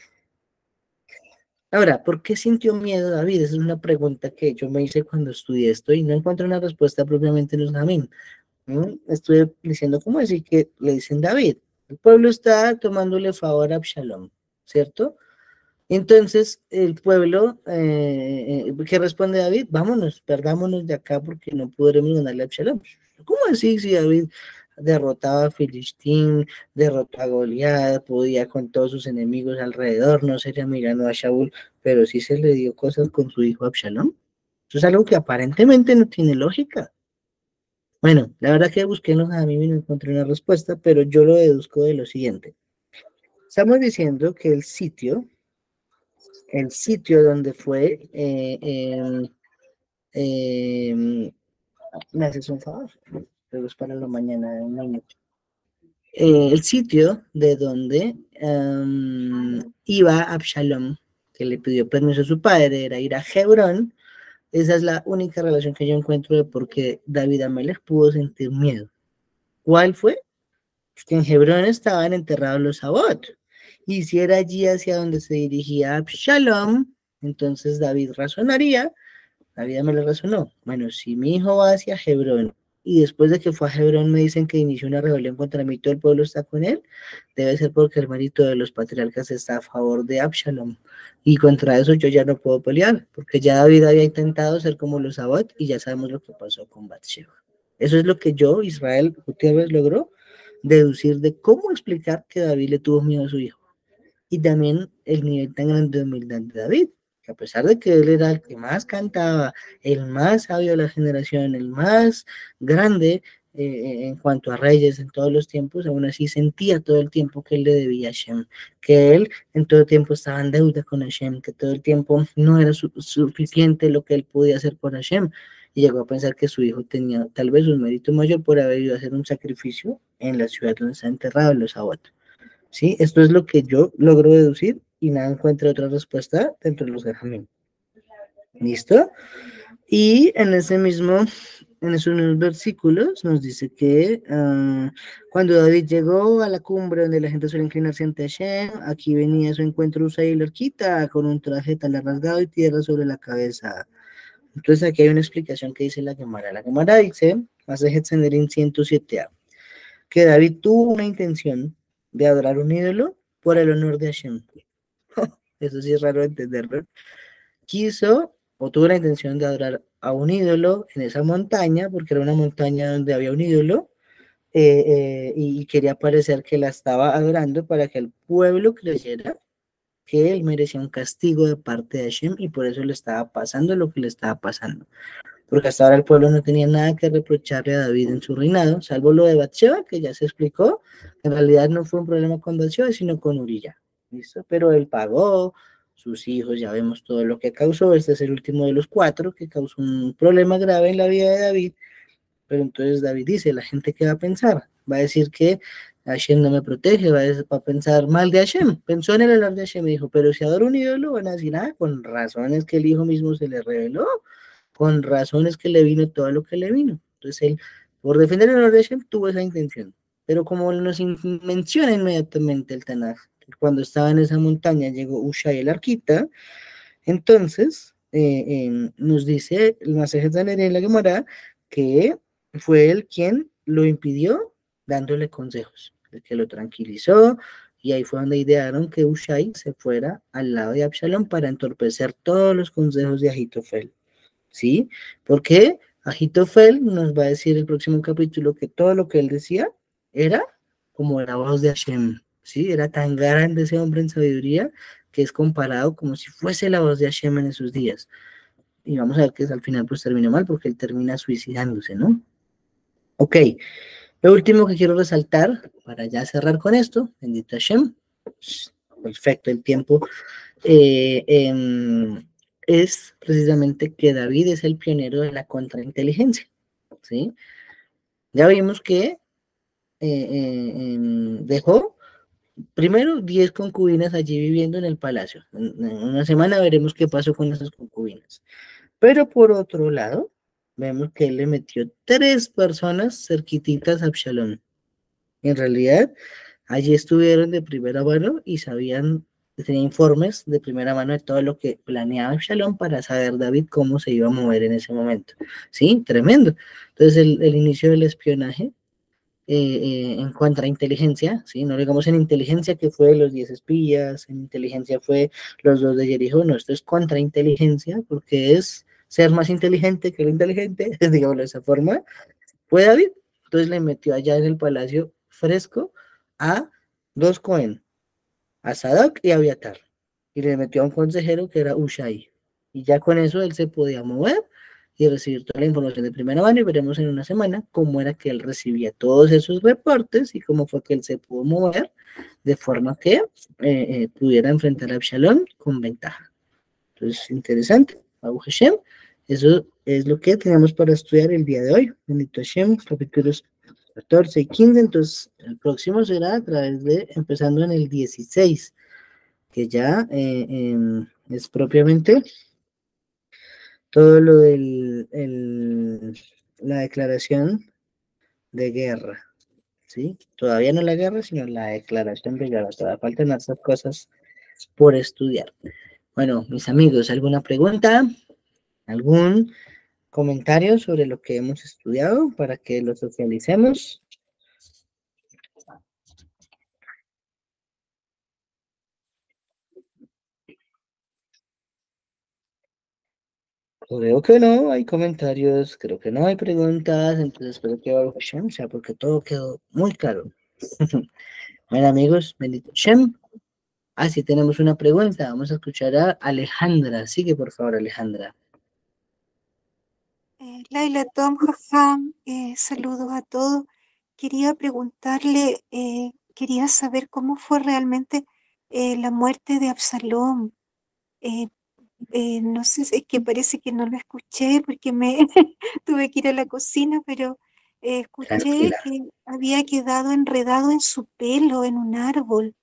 Ahora, ¿por qué sintió miedo David? Esa es una pregunta que yo me hice cuando estudié esto y no encuentro una respuesta propiamente en los Jamín. Estuve diciendo, ¿cómo decir que le dicen David? El pueblo está tomándole favor a Absalom, ¿cierto? Entonces, el pueblo, ¿qué responde David? Vámonos, perdámonos de acá porque no podremos ganarle a Absalom. ¿Cómo así si David derrotaba a Filistín, derrotó a Goliat, podía con todos sus enemigos alrededor, no sería mirando a Shaul, pero sí se le dio cosas con su hijo Absalom? Eso es algo que aparentemente no tiene lógica. Bueno, la verdad que busqué en los a mí no encontré una respuesta, pero yo lo deduzco de lo siguiente. Estamos diciendo que el sitio donde fue, me haces un favor, pero es para la mañana, en la noche. El sitio de donde iba Absalom, que le pidió permiso a su padre, era ir a Hebrón. Esa es la única relación que yo encuentro de por qué David Amelech pudo sentir miedo. ¿Cuál fue? Que en Hebrón estaban enterrados los Sabot. Y si era allí hacia donde se dirigía Absalom, entonces David razonaría. La vida me lo razonó. Bueno, si mi hijo va hacia Hebrón y después de que fue a Hebrón me dicen que inició una rebelión contra mí, todo el pueblo está con él, debe ser porque el mérito de los patriarcas está a favor de Absalom. Y contra eso yo ya no puedo pelear, porque ya David había intentado ser como los Sabot y ya sabemos lo que pasó con Bathsheba. Eso es lo que yo, Israel Gutiérrez, logró deducir de cómo explicar que David le tuvo miedo a su hijo. Y también el nivel tan grande de humildad de David, que a pesar de que él era el que más cantaba, el más sabio de la generación, el más grande en cuanto a reyes en todos los tiempos, aún así sentía todo el tiempo que él le debía a Hashem, que él en todo tiempo estaba en deuda con Hashem, que todo el tiempo no era suficiente lo que él podía hacer por Hashem, y llegó a pensar que su hijo tenía tal vez un mérito mayor por haber ido a hacer un sacrificio en la ciudad donde está enterrado en los Sabot. ¿Sí? Esto es lo que yo logro deducir y nada encuentro otra respuesta dentro de los Jajamim. ¿Listo? Y en esos mismos versículos nos dice que cuando David llegó a la cumbre donde la gente suele inclinarse ante Hashem, aquí venía a su encuentro Usai el arquita con un traje tan rasgado y tierra sobre la cabeza. Entonces aquí hay una explicación que dice la Gemara. La Gemara dice, Masejet Sanedrín 107a, que David tuvo una intención de adorar un ídolo por el honor de Hashem. Eso sí es raro entenderlo. Quiso o tuvo la intención de adorar a un ídolo en esa montaña, porque era una montaña donde había un ídolo, y quería parecer que la estaba adorando para que el pueblo creyera que él merecía un castigo de parte de Hashem y por eso le estaba pasando lo que le estaba pasando. Porque hasta ahora el pueblo no tenía nada que reprocharle a David en su reinado, salvo lo de Bathsheba, que ya se explicó, en realidad no fue un problema con Bathsheba, sino con Uría, ¿listo? Pero él pagó, sus hijos, ya vemos todo lo que causó, este es el último de los 4, que causó un problema grave en la vida de David, pero entonces David dice, ¿la gente qué va a pensar? Va a decir que Hashem no me protege, va a pensar mal de Hashem, pensó en el honor de Hashem y dijo, pero si adoro un ídolo, van a decir, con razones que el hijo mismo se le reveló, con razones que le vino todo lo que le vino. Entonces él, por defender el honor de Hashem, tuvo esa intención. Pero como nos menciona inmediatamente el Tanaj, cuando estaba en esa montaña llegó Ushai el arquita, entonces nos dice el Masejet Sanedrín en la Gemara que fue él quien lo impidió dándole consejos, el que lo tranquilizó, y ahí fue donde idearon que Ushai se fuera al lado de Absalom para entorpecer todos los consejos de Ahitofel. ¿Sí? Porque Agitofel nos va a decir el próximo capítulo que todo lo que él decía era como la voz de Hashem, ¿sí? Era tan grande ese hombre en sabiduría que es comparado como si fuese la voz de Hashem en esos días. Y vamos a ver que al final pues terminó mal porque él termina suicidándose, ¿no? Ok, lo último que quiero resaltar para ya cerrar con esto, bendito Hashem, perfecto el tiempo, eh, eh, es precisamente que David es el pionero de la contrainteligencia, ¿sí? Ya vimos que dejó primero 10 concubinas allí viviendo en el palacio. En una semana veremos qué pasó con esas concubinas. Pero por otro lado, vemos que él le metió 3 personas cerquititas a Absalón. En realidad, allí estuvieron de primera mano y sabían tenía informes de primera mano de todo lo que planeaba Absalón para saber David cómo se iba a mover en ese momento. Sí, tremendo. Entonces el inicio del espionaje en contrainteligencia, ¿sí? No digamos en inteligencia que fue los 10 espías, en inteligencia fue los 2 de Jericó, no, esto es contrainteligencia porque es ser más inteligente que lo inteligente, digámoslo de esa forma, fue David. Entonces le metió allá en el palacio fresco a 2 Cohen, a Sadoc y a Abiatar, y le metió a un consejero que era Ushai, y ya con eso él se podía mover y recibir toda la información de primera mano, y veremos en una semana cómo era que él recibía todos esos reportes y cómo fue que él se pudo mover de forma que pudiera enfrentar a Absalón con ventaja. Entonces, interesante, Baruch Hashem, eso es lo que tenemos para estudiar el día de hoy, bendito Hashem, capítulos 14 y 15, entonces el próximo será a través de, empezando en el 16, que ya es propiamente todo lo la declaración de guerra, ¿sí? Todavía no la guerra, sino la declaración de guerra, todavía faltan esas cosas por estudiar. Bueno, mis amigos, ¿alguna pregunta? ¿Algún comentario sobre lo que hemos estudiado para que lo socialicemos? Creo que no hay comentarios, creo que no hay preguntas, entonces espero que Baruch Hashem sea porque todo quedó muy claro. Bueno, amigos, bendito Hashem. Sí, tenemos una pregunta, vamos a escuchar a Alejandra. Sigue, por favor, Alejandra. Laila Tom, Jajam, saludos a todos. Quería preguntarle, quería saber cómo fue realmente la muerte de Absalón. Eh, no sé, es que parece que no lo escuché porque me tuve que ir a la cocina, pero escuché Tranquila. que había quedado enredado en su pelo en un árbol.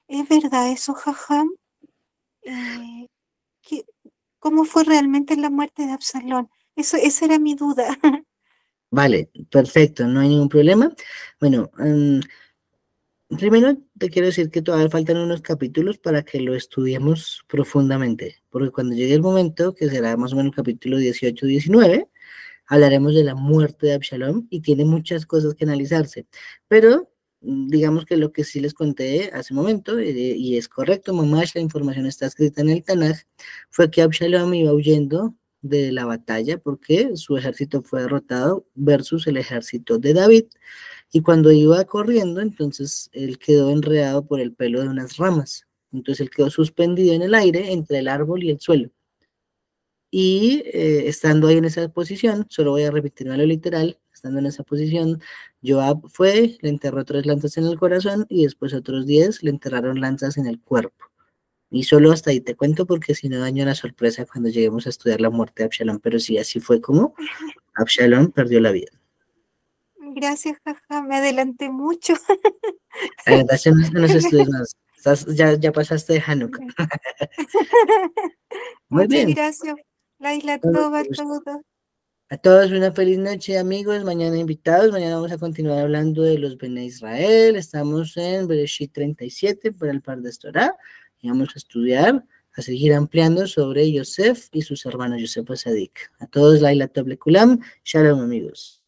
¿Es verdad eso, Jajam? Eh, ¿qué- ¿Cómo fue realmente la muerte de Absalón? Esa era mi duda. Vale, perfecto, no hay ningún problema. Bueno, primero te quiero decir que todavía faltan unos capítulos para que lo estudiemos profundamente, porque cuando llegue el momento, que será más o menos el capítulo 18-19, hablaremos de la muerte de Absalom y tiene muchas cosas que analizarse. Pero digamos que lo que sí les conté hace un momento, y es correcto, mamá, la información está escrita en el Tanaj, fue que Absalom iba huyendo de la batalla porque su ejército fue derrotado versus el ejército de David. Y cuando iba corriendo, entonces él quedó enredado por el pelo de unas ramas. Entonces él quedó suspendido en el aire entre el árbol y el suelo. Y estando ahí en esa posición, solo voy a repetirme lo literal, estando en esa posición, Joab fue, le enterró 3 lanzas en el corazón y después otros 10 le enterraron lanzas en el cuerpo. Y solo hasta ahí te cuento porque si no daño la sorpresa cuando lleguemos a estudiar la muerte de Absalón, pero sí, así fue como Absalón perdió la vida. Gracias, jaja, me adelanté mucho. La verdad, en los estudios más, ya pasaste de Hanukkah. Muy Muchas bien. gracias, Laila Toba, todo. A todos una feliz noche, amigos. Mañana invitados. Mañana vamos a continuar hablando de los Bene Israel. Estamos en Bereshit 37 para el par de Torah y vamos a estudiar, a seguir ampliando sobre Yosef y sus hermanos Yosef Sadik. A todos, Laila Tov Lekulam. Shalom, amigos.